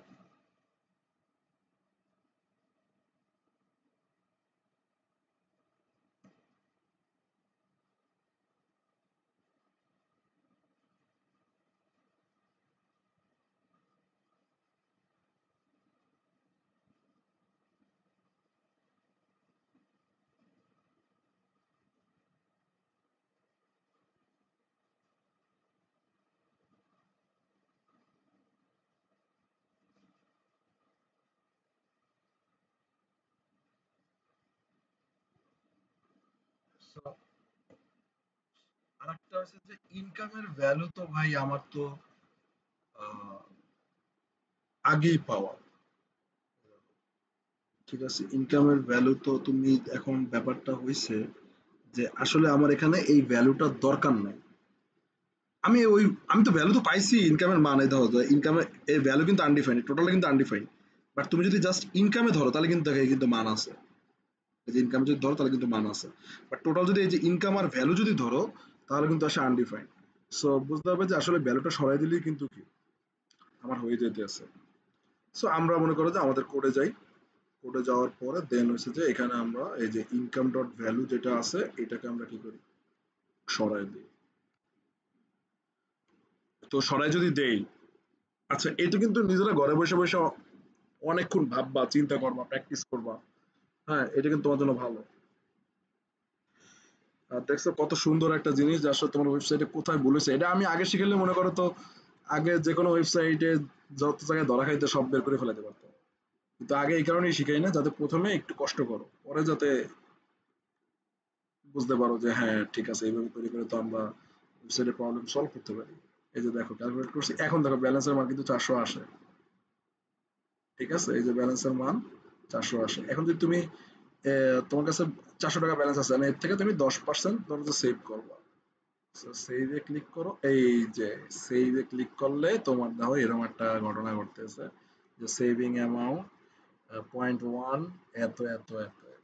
আরেকটা হচ্ছে যে ইনকামের ভ্যালু তো ভাই আমার তো আহ, আগেই পাওয়া। ঠিক আছে, ইনকামের ভ্যালু তো তুমি এখন ব্যাপারটা হয়েছে যে আসলে আমার এখানে এই ভ্যালুটার দরকার নাই। আমি ওই আমি তো ভ্যালু তো পাইছি ইনকামের মান, এই ধরো ইনকামের এর ভ্যালু কিন্তু আনডিফাইন্ড, টোটালটা কিন্তু আনডিফাইন্ড। বাট তুমি যদি জাস্ট ইনকামে ধরো তাহলে কিন্তু দেখো এই কিন্তু মান আছে। এই যে ইনকাম যদি ধরো তাহলে কিন্তু মান আছে। বাট টোটাল যদি এই যে ইনকাম আর ভ্যালু যদি ধরো তাহলে কিন্তু আসে আনডিফাইন্ড। সো বুঝতে হবে যে আসলে ভ্যালুটা সরাই দিলেই কিন্তু কি আমার হয়ে যেতে আছে। সো আমরা মনে করো যে আমাদের কোডে যাই, কোডে যাওয়ার পরে দেন হচ্ছে যে এখানে আমরা এই যে ইনকাম ডট ভ্যালু যেটা আছে এটাকে আমরা কি করি, সরাই দিই। তো সরাই যদি দেই, আচ্ছা এটা কিন্তু নিজেরা ঘরে বসে বসে অনেকক্ষণ ভাববা, চিন্তা করবা, প্র্যাকটিস করবা। হ্যাঁ, এটা কিন্তু তোমার জন্য ভালো। আর দেখছো কত সুন্দর একটা জিনিস যে আসলে তোমার ওয়েবসাইটে কোথায় বলেছে, এটা আমি আগে শিখলে মনে করো তো আগে যে কোনো ওয়েবসাইটে যত জায়গায় ধরা খাইতে সব বের করে ফেলাতে পারতাম। কিন্তু আগে এই কারণেই শিখাই না, যাতে প্রথমে একটু কষ্ট করো, পরে যাতে বুঝতে পারো যে হ্যাঁ ঠিক আছে এইভাবে তৈরি করে তো আমরা ওয়েবসাইটের প্রবলেম সলভ করতে পারি। এই যে দেখো ক্যালকুলেট করছি, এখন দেখো ব্যালেন্সের মান কিন্তু 400 আসে। ঠিক আছে, এই যে ব্যালেন্সের মান 400 আসে। এখন যদি তুমি তোমার কাছে 400 টাকা ব্যালেন্স আছে, মানে এর থেকে তুমি 10% ধরো যে সেভ করবা। সেভে ক্লিক করো, এই যে সেভে ক্লিক করলে তোমার দেখো এরকম একটা ঘটনা ঘটতেছে যে সেভিং অ্যামাউন্ট 0.1 এত এত এত এত।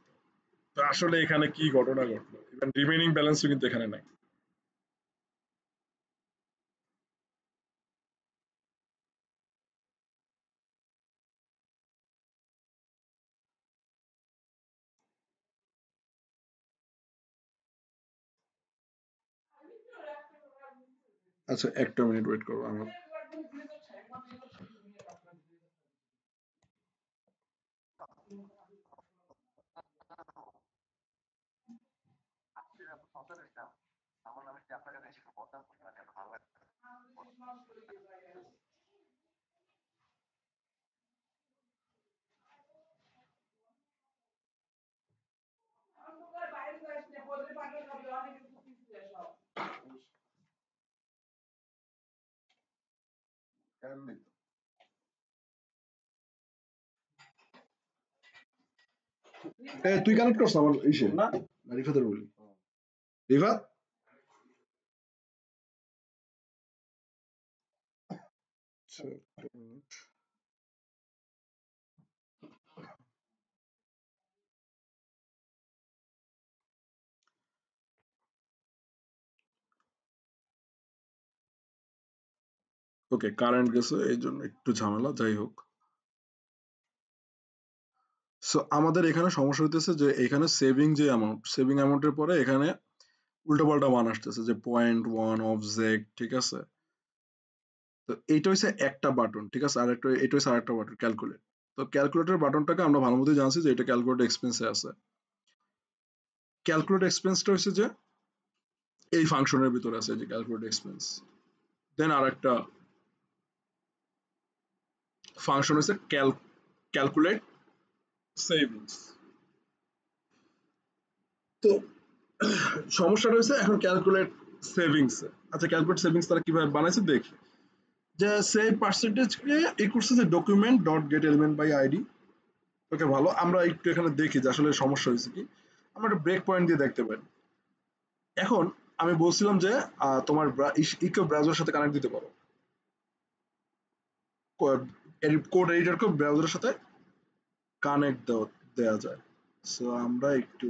তো আসলে এখানে কি ঘটনা ঘটলো, ইভেন রিমেইনিং ব্যালেন্সও কিন্তু এখানে নাই। আচ্ছা একটা মিনিট ওয়েট করো আমি। তুই কানেক্ট করছ আমার ইসে না, রিফাতের বলি। রিফাত, আচ্ছা, একটা মিনিট। ওকে, কারেন্ট গেছে এই জন্য একটু ঝামেলা, যাই হোক। সো আমাদের এখানে সমস্যা হইতেছে যে এখানে সেভিং যে অ্যামাউন্ট, সেভিং অ্যামাউন্টের পরে এখানে উল্টোপাল্টা মান আসতেছে যে 0.1 অবজেক্ট। ঠিক আছে, তো এইটা হচ্ছে একটা বাটন। ঠিক আছে, আর একটা এটা হচ্ছে আরেকটা বাটন ক্যালকুলেট। তো ক্যালকুলেটর বাটনটাকে আমরা ভালো মতোই জানছি যে এটা ক্যালকুলেট এক্সপেন্সে আছে। ক্যালকুলেট এক্সপেন্সটা হচ্ছে যে এই ফাংশনের ভিতরে আছে, যে ক্যালকুলেট এক্সপেন্স। দেন আরেকটা ফাংশন হচ্ছে ক্যালকুলেট সেভিংস। তো সমস্যাটা হচ্ছে এখন ক্যালকুলেট সেভিংস। আচ্ছা ক্যালকুলেট সেভিংস তারা কিভাবে বানাইছে দেখি। যে সেই পার্সেন্টেজকে এই করছে যে document dot get element by ID. Okay ভালো, আমরা একটু এখানে দেখি যে আসলে সমস্যা হয়েছে কি। আমরা একটা ব্রেক পয়েন্ট দিয়ে দেখতে পারি। এখন আমি বলছিলাম যে তোমার ইকো ব্রাউজারের সাথে কানেক্ট দিতে পারো, কোড এডিটরকে ব্রাউজারের সাথে কানেক্ট দেওয়া যায়। সো আমরা একটু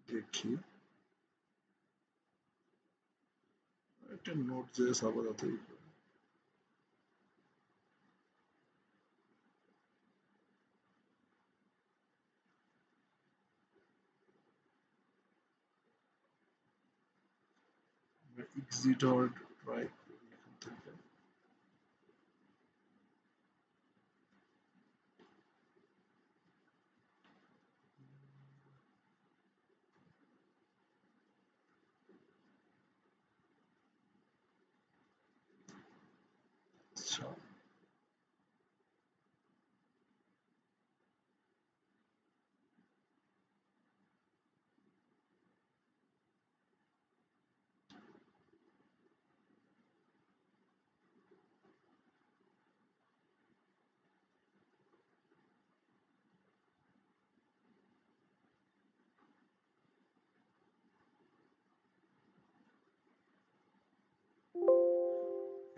দেখি, একটা নোট যে আপাতত এক্সিট অর ট্রাই এখান থেকে। আচ্ছা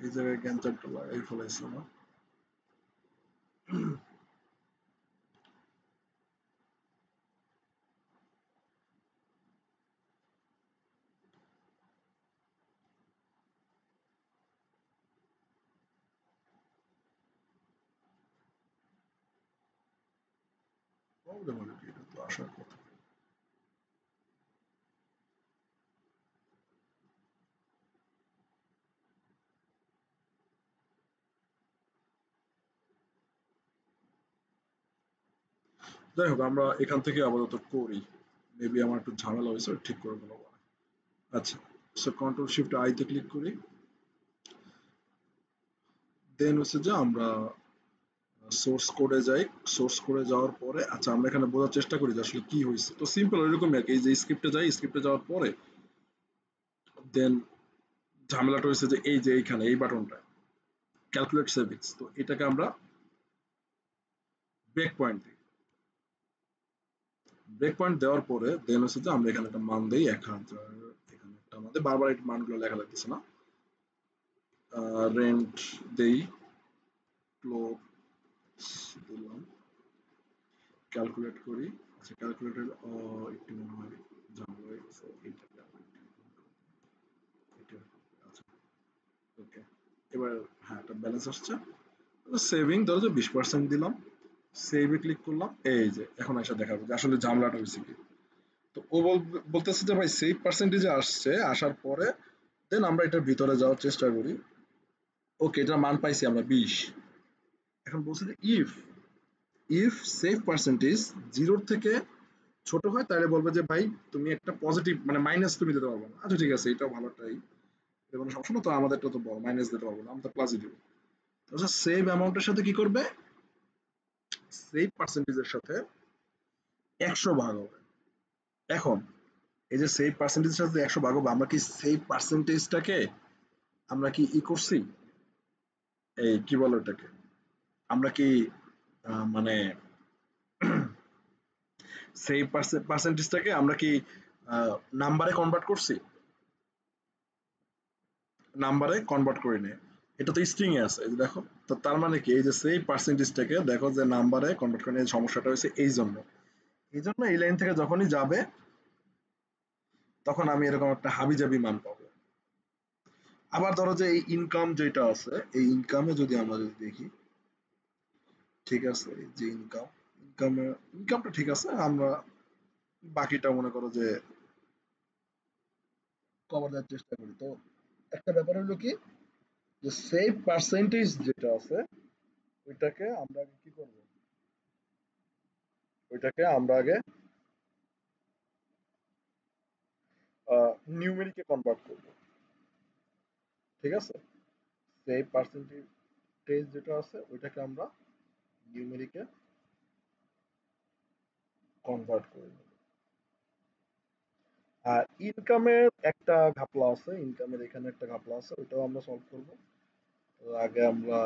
এই জায়গায় গ্যাঞ্জামটা লাগাই ফেলাইছে না। প্রবলেম হলো কি, এটা তো আসার কথা। যাই হোক, আমরা এখান থেকে আপাতত করি। মেবি আমার একটু ঝামেলা হয়েছে, ঠিক করে দেবো। আচ্ছা, সো কন্ট্রোল শিফট আই তে ক্লিক করি। দেন হচ্ছে যে আমরা সোর্স কোডে যাই। সোর্স কোডে যাওয়ার পরে আচ্ছা আমরা এখানে বোঝার চেষ্টা করি যে আসলে কি হয়েছে। তো সিম্পল এরকমই আর কি, এই যে স্ক্রিপ্টে যাই, স্ক্রিপ্টে যাওয়ার পরে দেন ঝামেলাটা হয়েছে যে এই যে এইখানে এই বাটনটা ক্যালকুলেট সেভিংস, তো এটাকে আমরা ব্রেক পয়েন্ট দিই। ব্রেক পয়েন্ট দেওয়ার পরে দেন হচ্ছে যে আমরা এখানে একটা মান দিই 1000। এখানে একটা আমাদের বারবার এই মানগুলো লেখা লাগতেছে না। রেন্ট দেই, ক্লোথস দিলাম, ক্যালকুলেট করি। আচ্ছা ক্যালকুলেটের একটু মনে হয় ঝামেলা হয়ে গেছে, এইটাকে আমরা একটু এটা আচ্ছা ওকে। এবার হ্যাঁ এটা ব্যালেন্স আসছে। সেভিং ধরো যে 20% দিলাম, সেভে ক্লিক করলাম। এই যে এখন এসে দেখাবো যে আসলে ঝামেলাটা হয়েছে কি। তো ও বলতেছে যে ভাই সেভ পার্সেন্টেজে আসছে, আসার পরে দেন আমরা এটার ভিতরে যাওয়ার চেষ্টা করি। ওকে এটার মান পাইছি আমরা 20। এখন বলছে যে ইফ ইফ সেভ পার্সেন্টেজ 0 থেকে ছোট হয় তাহলে বলবে যে ভাই তুমি একটা পজিটিভ মানে মাইনাস তুমি দিতে পারবে না। আচ্ছা ঠিক আছে, এটাও ভালোটাই, এটা কোনো সমস্যা না। তো আমাদেরটা তো বড়, মাইনাস দিতে পারবো না, আমরা প্লাসই দিব। আচ্ছা সেভ অ্যামাউন্টের সাথে কি করবে, সেভ পার্সেন্টেজের সাথে 100 ভাগ হবে। এখন এই যে সেভ পার্সেন্টেজের সাথে 100 ভাগ হবে, আমরা কি সেভ পার্সেন্টেজটাকে আমরা কি করছি, এই কি বলে ওটাকে, আমরা কি মানে সেই পার্সেন্টেজটাকে আমরা কি নাম্বারে কনভার্ট করছি, নাম্বারে কনভার্ট করি না। এটা তো স্ট্রিং এ আছে, এই যে দেখো। তো তার মানে কি এই যে সেই পার্সেন্টেজটাকে দেখো যে নাম্বারে কনভার্ট করে নিয়ে সমস্যাটা হয়েছে এই জন্য। এই জন্য এই লাইন থেকে যখনই যাবে তখন আমি এরকম একটা হাবিজাবি মান পাবো। আবার ধরো যে এই ইনকাম যেটা আছে, এই ইনকামে যদি আমরা যদি দেখি, ঠিক আছে এই যে ইনকামটা ঠিক আছে, আমরা বাকিটা মনে করো যে কভার দেওয়ার চেষ্টা করি। তো একটা ব্যাপার হলো কি যে সেভ পার্সেন্টেজ যেটা আছে ওইটাকে আমরা আগে কি করব, ওইটাকে আমরা আগে নিউমেরিকে কনভার্ট করব। ঠিক আছে, সেভ পার্সেন্টেজ যেটা আছে ওইটাকে আমরা নিউমেরিকে কনভার্ট করব। আর ইনকামের একটা ঘাপলা আছে, ইনকামের এখানে একটা ঘাপলা আছে, ওইটাও আমরা সলভ করব। তো আগে আমরা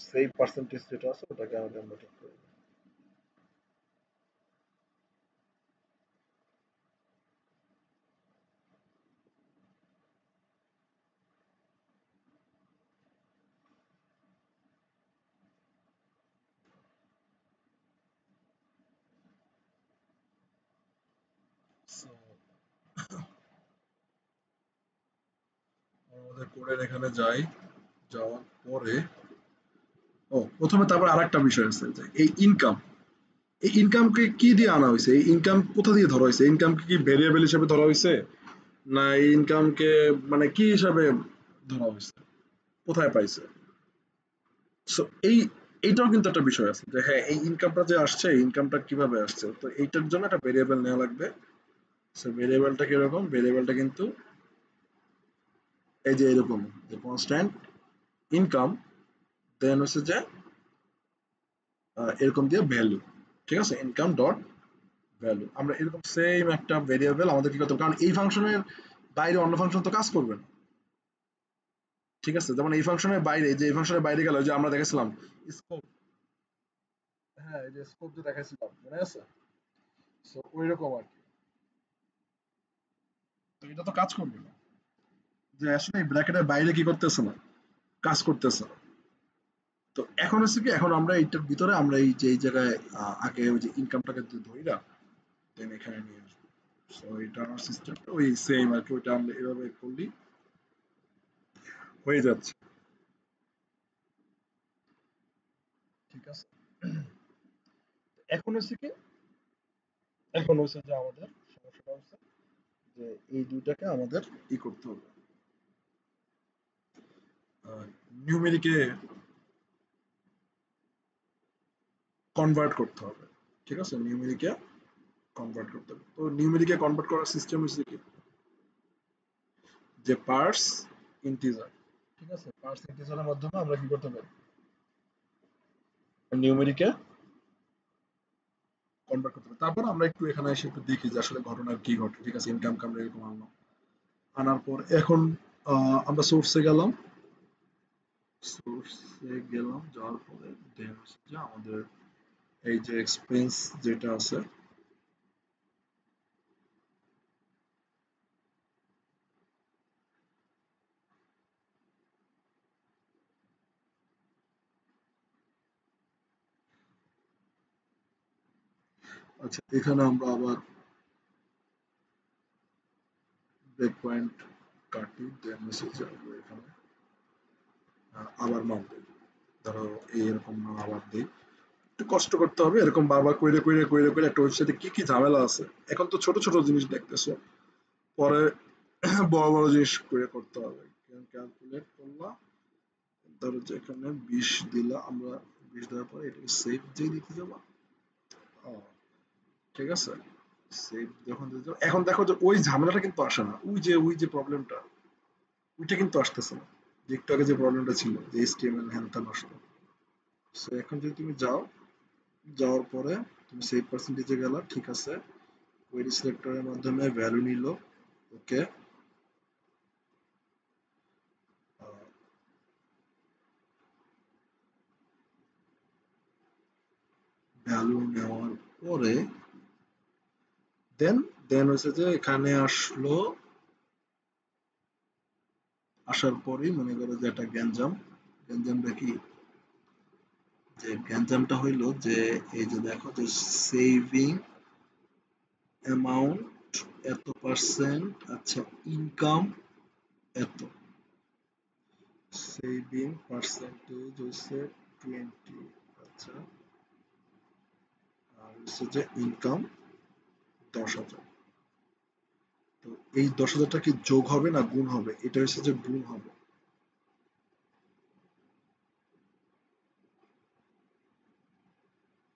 সেভ পার্সেন্টেজ যেটা আছে ওটাকে আগে আমরা ঠিক করব। So, আমাদের কোডের এখানে যাই, যাওয়ার পরে প্রথমে তারপর আরেকটা বিষয় আছে যে এই ইনকাম, এই ইনকামকে কি দিয়ে আনা হয়েছে, এই ইনকাম কোথা দিয়ে ধরা হয়েছে, ইনকামকে কি ভেরিয়েবল হিসেবে ধরা হয়েছে, না এই ইনকামকে মানে কি হিসাবে ধরা হয়েছে, কোথায় পাইছে। সো এইটাও কিন্তু একটা বিষয় আছে যে হ্যাঁ এই ইনকামটা যে আসছে, ইনকামটা কিভাবে আসছে, তো এইটার জন্য একটা ভেরিয়েবল নেওয়া লাগবে। সো ভেরিয়েবলটা কিরকম, ভেরিয়েবলটা কিন্তু এই যে এরকম যে কনস্ট্যান্ট ইনকাম, দেন হচ্ছে যে এরকম দিয়ে ভ্যালু। ঠিক আছে, ইনকাম ডট ভ্যালু, আমরা এরকম সেম একটা ভেরিয়েবল আমাদের কি করতে হবে, কারণ এই ফাংশনের বাইরে অন্য ফাংশন তো কাজ করবে না। ঠিক আছে, যেমন এই ফাংশনের বাইরে, যে এই ফাংশনের বাইরে গেল যে আমরা দেখেছিলাম স্কোপ, হ্যাঁ এই যে স্কোপ যে দেখাইছিলাম মনে আছে, সো ওই রকম আর কি। তো এটা তো কাজ করবে না, যে আসলে এই ব্র্যাকেটের বাইরে কি করতেছে না, কাজ করতেছে না। তো এখন হচ্ছে কি, এখন আমরা এইটার ভিতরে আমরা এই যে এই জায়গায় আগে ওই যে ইনকামটাকে ধইরা দেন এখানে নিয়ে আসবো। সো এটা আমার সিস্টেমটা ওই সেম আর কি, ওইটা আমরা এভাবে করলেই হয়ে যাচ্ছে। ঠিক আছে, এখন হচ্ছে কি, এখন হচ্ছে যে আমাদের সমস্যাটা হচ্ছে যে এই দুইটাকে আমাদের করতে হবে, নিউমেরিকে কনভার্ট করতে হবে। ঠিক আছে, নিউমেরিকে কনভার্ট করতে হবে। তো নিউমেরিকে কনভার্ট করার সিস্টেম হচ্ছে কি, যে পার্স ইন্টিজার। ঠিক আছে, পার্স ইন্টিজারের মাধ্যমে আমরা কি করতে পারি, নিউমেরিকে কনভার্ট করতে পারি। তারপর আমরা একটু এখানে এসে একটু দেখি যে আসলে ঘটনার কি ঘটে। ঠিক আছে, ইনকাম আমরা এরকম আনলাম, আনার পর এখন আমরা সোর্সে গেলাম, যাওয়ার পরে দেন যে আমাদের এই যে এক্সপেন্স যেটা আছে, আচ্ছা এখানে আমরা আবার ব্রেক পয়েন্ট কাটি, দেন মেসেজ আমরা এখানে আবার মান দিই। ধরো এইরকম মান আবার দিই, একটু কষ্ট করতে হবে এরকম বারবার কইরে কইরে কইরে কইরে একটা ওয়েবসাইটে কি কি ঝামেলা আছে। এখন তো ছোট ছোট জিনিস দেখতেছো, পরে বড় বড় জিনিস করে করতে হবে। ক্যালকুলেট করলাম, ধরো যে এখানে 20 দিলা, আমরা 20 দেওয়ার পরে এটাকে সেভ যে দিতে যাবো। ঠিক আছে, সেভ যখন দিতে যাবো, এখন দেখো যে ওই ঝামেলাটা কিন্তু আসে না, ওই যে প্রবলেমটা ওইটা কিন্তু আসতেছে না, যে একটু আগে যে প্রবলেমটা ছিল যে এইচটিএমএল হ্যান আসতো। সো এখন যদি তুমি যাও, যাওয়ার পরে তুমি সেভ পার্সেন্টেজে গেলা, ঠিক আছে, কোয়েরি সিলেক্টরের মাধ্যমে ভ্যালু নিল, ওকে, ভ্যালু নেওয়ার পরে দেন দেন হচ্ছে যে এখানে আসলো, আসার পরেই মনে করো যে একটা গ্যাঞ্জামটা কি, যে গ্যাঞ্জামটা হইলো যে এই যে দেখো যে সেভিং অ্যামাউন্ট এত পার্সেন্ট, আচ্ছা ইনকাম এত, সেভিং পার্সেন্টেজ হচ্ছে 20, আচ্ছা, আর হচ্ছে যে ইনকাম 10,000। তো এই 10,000টা কি যোগ হবে না গুণ হবে, এটা হচ্ছে যে গুণ হবে।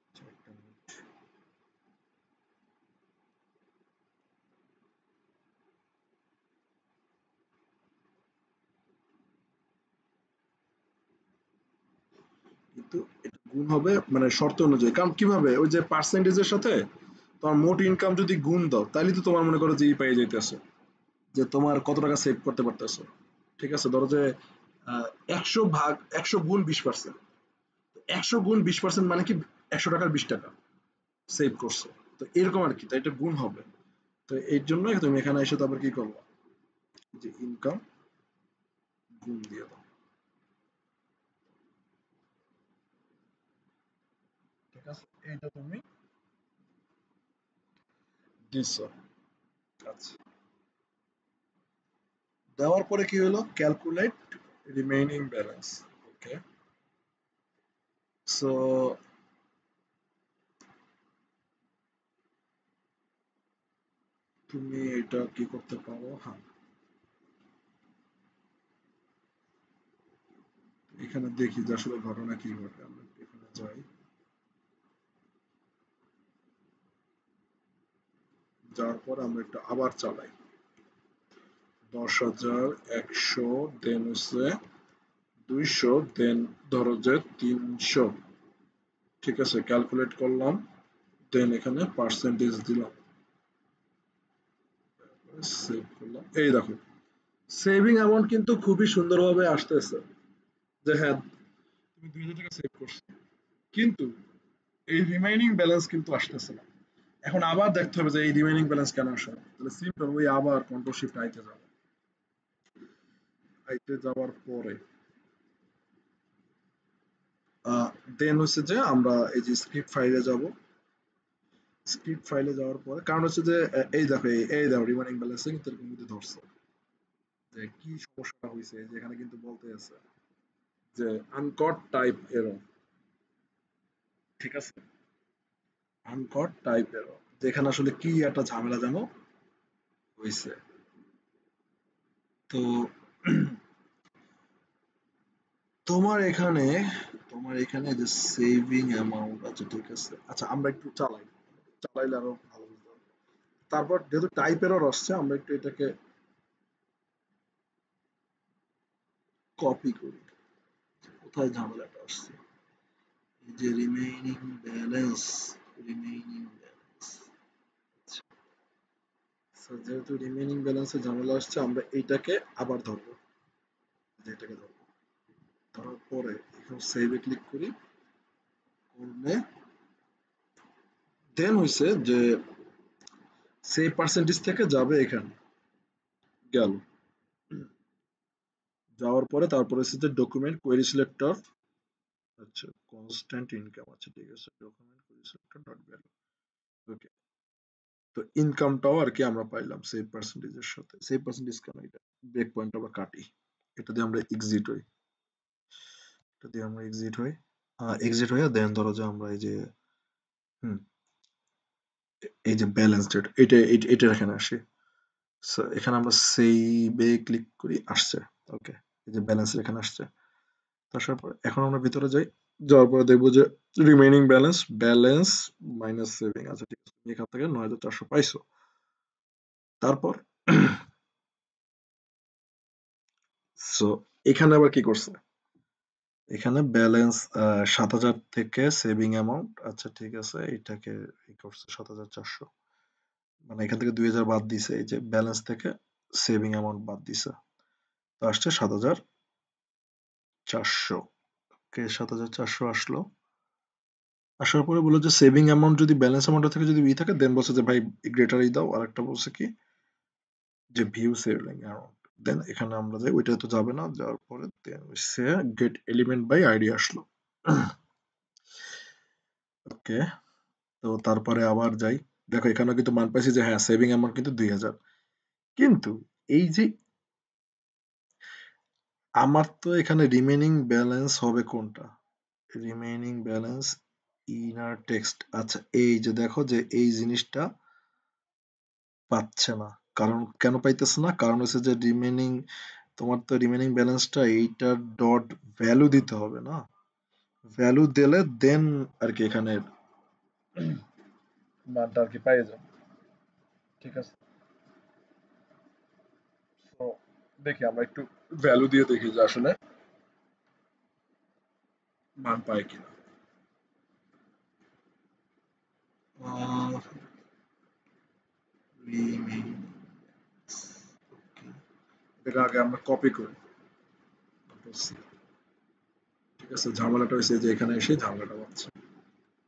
আচ্ছা, একটা মিনিট। কিন্তু এটা গুণ হবে মানে শর্ত অনুযায়ী, কারণ কিভাবে, ওই যে পার্সেন্টেজের সাথে তোমার মোট ইনকাম যদি গুণ দাও তাহলে তো তোমার মনে করো যে পেয়ে যাইতেছো যে তোমার কত টাকা সেভ করতে পারতেছো। ঠিক আছে, ধরো যে 100 গুণ 20%, 100 গুণ 20% মানে কি 100 টাকার 20 টাকা সেভ করছো। তো এরকম আর কি, তাই এটা গুণ হবে। তো এর জন্য তুমি এখানে এসে তারপর কি করবো, যে ইনকাম গুণ দিয়ে দাও। ঠিক আছে, এইটা তুমি দিছো। আচ্ছা, দেওয়ার পরে কি হলো, ক্যালকুলেট রিমেইনিং ব্যালেন্স। ওকে, সো তুমি এটা কি করতে পারো, হ্যাঁ এখানে দেখি যে আসলে ঘটনা কি ঘটে, আমরা এখানে যাই, যাওয়ার পর আমরা একটু আবার চালাই, 10,100 দেন হচ্ছে 200 দেন ধরো যে 300। ঠিক আছে, ক্যালকুলেট করলাম, দেন এখানে পার্সেন্টেজ দিলাম, সেভ করলাম। এই দেখো সেভিং অ্যামাউন্ট কিন্তু খুবই সুন্দরভাবে আসতেছে, যে হ্যাঁ তুমি 2,000 টাকা সেভ করছো, কিন্তু এই রিমাইনিং ব্যালেন্স কিন্তু আসতেছে না। এখন আবার দেখতে হবে যে এই রিমাইনিং ব্যালেন্স কেন আসে না। তাহলে সিম্পল ওই আবার কন্ট্রোল শিফট আইতে যাবে, আইতে যাওয়ার পরে দেন হচ্ছে যে আমরা এই যে স্ক্রিপ্ট ফাইলে যাব। স্ক্রিপ্ট ফাইলে যাওয়ার পরে কারণ হচ্ছে যে এই দেখো এই দেখো রিমেনিং ব্যালেন্সে কিন্তু এরকম কিন্তু ধরছে যে কি সমস্যাটা হয়েছে, যেখানে কিন্তু বলতে আছে যে আনকট টাইপ এরর, ঠিক আছে, আনকট টাইপ এরর, যেখানে আসলে কি একটা ঝামেলা জানো হয়েছে। তো তোমার এখানে যে সেভিং অ্যামাউন্ট আছে, ঠিক আছে, আচ্ছা আমরা একটু চালাইলে আরো ভালো বুঝতে পারবো। তারপর যেহেতু টাইপ এরর আসছে আমরা একটু এটাকে কপি করি, কোথায় ঝামেলাটা আসছে, এই যে রিমেইনিং ব্যালেন্স। যেহেতু রিমেইনিং ব্যালেন্সে ঝামেলা আসছে আমরা এইটাকে আবার ধরবো, এটাকে ধরবো, ধরার পরে এখানে সেভে ক্লিক করি, করলে দেন হইছে যে সেভ পার্সেন্টেজ থেকে যাবে এখানে, গেল, যাওয়ার পরে তারপরে হচ্ছে যে ডকুমেন্ট কোয়েরি সিলেক্টর, আচ্ছা কনস্ট্যান্ট ইনকাম, আচ্ছা ঠিক আছে, document query selector dot value, okay. তো ইনকামটাও আর কি আমরা পাইলাম সেভ পার্সেন্টেজের সাথে, সেভ পার্সেন্টেজ কেন, এটা ব্রেক পয়েন্ট আবার কাটি, এটা দিয়ে আমরা এক্সিট হই, এটা দিয়ে আমরা এক্সিট হয়ে দেন ধরো যে আমরা এই যে হুম এই যে ব্যালেন্স ডেট এটা এখানে আসি। সো এখানে আমরা সেভে ক্লিক করি, আসছে, ওকে, এই যে ব্যালেন্স এখানে আসছে। তারপর এখন আমরা ভিতরে যাই, যাওয়ার পরে দেখবো যে রিমেইনিং ব্যালেন্স মাইনাস সেভিং, আচ্ছা ঠিক আছে, তুমি এখান থেকে ৯,৪০০ পাইছো। তারপর সো এখানে আবার কি করছে, এখানে ব্যালেন্স ৭,০০০ থেকে সেভিং অ্যামাউন্ট, আচ্ছা ঠিক আছে, এটাকে করছে ৭,৪০০, মানে এখান থেকে ২,০০০ বাদ দিছে, এই যে ব্যালেন্স থেকে সেভিং অ্যামাউন্ট বাদ দিছে, তো আসছে ৭,৪০০, ওকে ৭,৪০০ আসলো। আসার পরে বললো যে সেভিং অ্যামাউন্ট যদি ব্যালেন্স অ্যামাউন্ট থেকে যদি থাকে দেন বলছে যে ভাই গ্রেটারই দাও, আর একটা বলছে কি যে ভিউ সেভিং অ্যামাউন্ট, দেন এখানে আমরা যাই, ওইটা তো যাবে না, যাওয়ার পরে দেন সে গেট এলিমেন্ট বাই আইডি আসলো, ওকে। তো তারপরে আবার যাই, দেখো এখানে কিন্তু মান পাইছি যে হ্যাঁ সেভিং অ্যামাউন্ট কিন্তু ২,০০০, কিন্তু এই যে আমার তো এখানে রিমেইনিং ব্যালেন্স হবে কোনটা, রিমেইনিং ব্যালেন্স ইনার টেক্সট, আচ্ছা এই যে দেখো যে এই জিনিসটা পাচ্ছে না, কারণ কেন পাইতেছে না, কারণ হচ্ছে যে তোমার তো রিমেইনিং ব্যালেন্সটা এইটার ডট ভ্যালু দিতে হবে না, ভ্যালু দিলে দেন আর কি এখানে মানটা আর কি পাই যাবে, ঠিক আছে। তো দেখি আমরা একটু ভ্যালু দিয়ে দেখি যে আসলে মান পায় কিনা। রিমেইনিং, এটা আগে আমরা কপি করি, ঠিক আছে, ঝামেলাটা হয়েছে যে এখানে এসে ঝামেলাটা পাচ্ছে,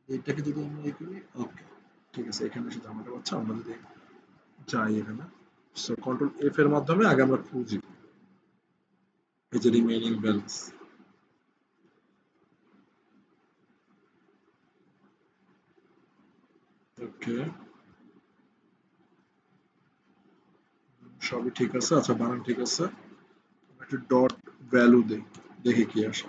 এটাকে যদি আমরা এই করি, ওকে ঠিক আছে, এখানে এসে ঝামেলাটা পাচ্ছে, আমরা যদি যাই এখানে, সো কন্ট্রোল এফ এর মাধ্যমে আগে আমরা খুঁজি এই যে রিমেইনিং ব্যালেন্স, ওকে সবই ঠিক আছে, আচ্ছা বানান ঠিক আছে, একটু ডট ভ্যালু দেই, দেখি কি আসে।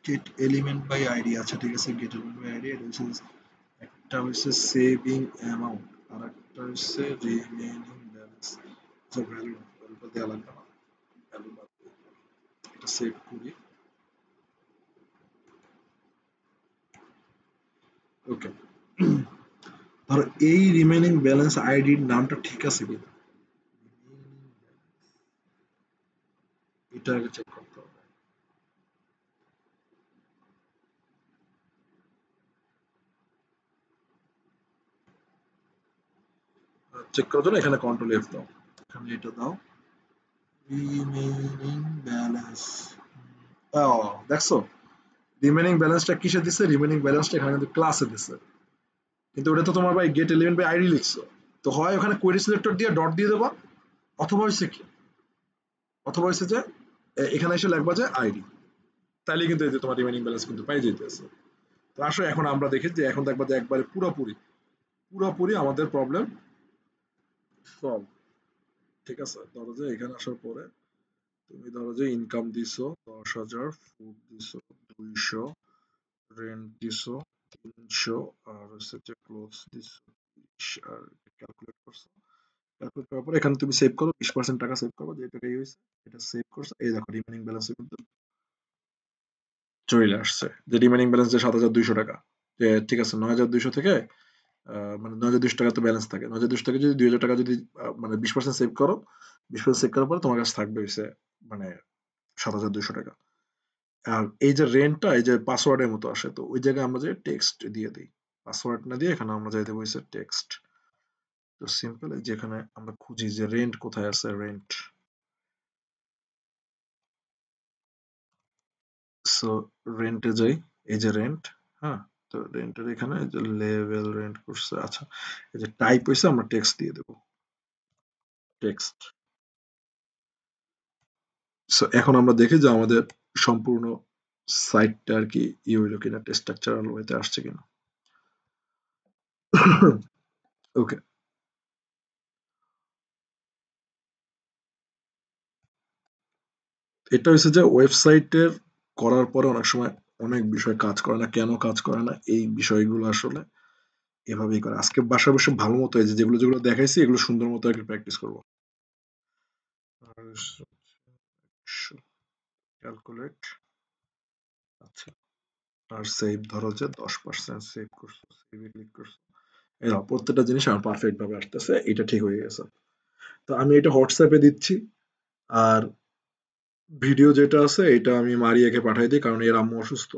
গেট এলিমেন্ট বাই আইডি, আচ্ছা ঠিক আছে, গেট এলিমেন্ট বাই আইডি, এটা হচ্ছে একটা হচ্ছে সেভিং অ্যামাউন্ট আর একটা হচ্ছে রিমেইনিং ব্যালেন্স, আচ্ছা ভ্যালুটা দেওয়া লাগবে না, ভ্যালু বাদ দিই। এটা সেভ করি, ওকে। ধরো এই রিমেইনিং ব্যালেন্স আইডির নামটা ঠিক আছে কিনা, এটা আগে চেক করতে হবে। চেক করার জন্য এখানে কন্ট্রোল এফ দাও, এখানে এটা দাও, রিমেইনিং ব্যালেন্স, দেখছো রিমেইনিং ব্যালেন্সটা কিসে দিছে, রিমেইনিং ব্যালেন্সটা এখানে কিন্তু ক্লাসে দিছে, কিন্তু ওটা তো তোমার ভাই গেট এলিমেন্ট বাই আইডি লিখছো, তো হয় ওখানে কোয়েরি সিলেক্টর দিয়ে ডট দিয়ে দেবা, অথবা হচ্ছে কি, অথবা হচ্ছে যে এখানে এসে লিখবা যে আইডি, তাইলে কিন্তু এই যে তোমার রিমেইনিং ব্যালেন্স কিন্তু পাই যাইতেছে। তো আসলে এখন আমরা দেখি যে এখন দেখবা যে একবারে পুরোপুরি পুরোপুরি আমাদের প্রবলেম সলভ। ঠিক আছে, ধরো যে এখানে আসার পরে তুমি ধরো যে ইনকাম দিছো 10,000, ফুড দিছো 200, রেন্ট দিছো 300, আর হচ্ছে যে ক্লোথস দিছো 20, আর ক্যালকুলেট করছো। ক্যালকুলেট করার পরে এখানে তুমি সেভ করো, 20% টাকা সেভ করো, যে টাকা হয়েছে এটা সেভ করছো। এই দেখো রিমেইনিং ব্যালেন্স কিন্তু চলে আসছে, যে রিমেইনিং ব্যালেন্স যে 7,200 টাকা। যে ঠিক আছে, 9,200 থেকে মানে 9,200 টাকা তো ব্যালেন্স থাকে, 9,200 টাকা যদি 2,000 টাকা যদি মানে 20% সেভ করো, 20% সেভ করার পরে তোমার কাছে থাকবে হচ্ছে মানে 7,200 টাকা। আর এই যে রেন্টটা এই যে পাসওয়ার্ডের মতো আসে, তো ওই জায়গায় আমরা যে টেক্সট দিয়ে দিই, পাসওয়ার্ড না দিয়ে এখানে আমরা যাই দেবো হচ্ছে টেক্সট। তো সিম্পল, যেখানে আমরা খুঁজি যে রেন্ট কোথায় আছে, রেন্ট, সো রেন্টে যাই, এই যে রেন্ট, হ্যাঁ, তো রেন্টের এখানে যে লেভেল রেন্ট করছে, আচ্ছা এই যে টাইপ হয়েছে আমরা টেক্সট দিয়ে দেবো, টেক্সট। সো এখন আমরা দেখি যে আমাদের সম্পূর্ণ সাইটটা আর কি ই হইলো কিনা, স্ট্রাকচারাল ওয়েতে আসছে কিনা। ওকে, এটা হচ্ছে যে ওয়েবসাইটের করার পরে অনেক সময় অনেক বিষয় কাজ করে না, কেন কাজ করে না এই বিষয়গুলো আসলে এভাবেই করে। আজকে বাসায় বসে ভালো মতো এই যে যেগুলো যেগুলো দেখাইছি এগুলো সুন্দর মতো আর কি প্র্যাকটিস করবো। ক্যালকুলেট, আচ্ছা, আর সেভ ধরো যে 10% সেভ করছো, সেভে ক্লিক করছো, এই দেখো প্রত্যেকটা জিনিস আমার পারফেক্ট ভাবে আসতেছে, এটা ঠিক হয়ে গেছে। তো আমি এটা হোয়াটসঅ্যাপে দিচ্ছি, আর ভিডিও যেটা আছে এটা আমি মারিয়াকে পাঠাই দিই, কারণ এর আম্মু অসুস্থ,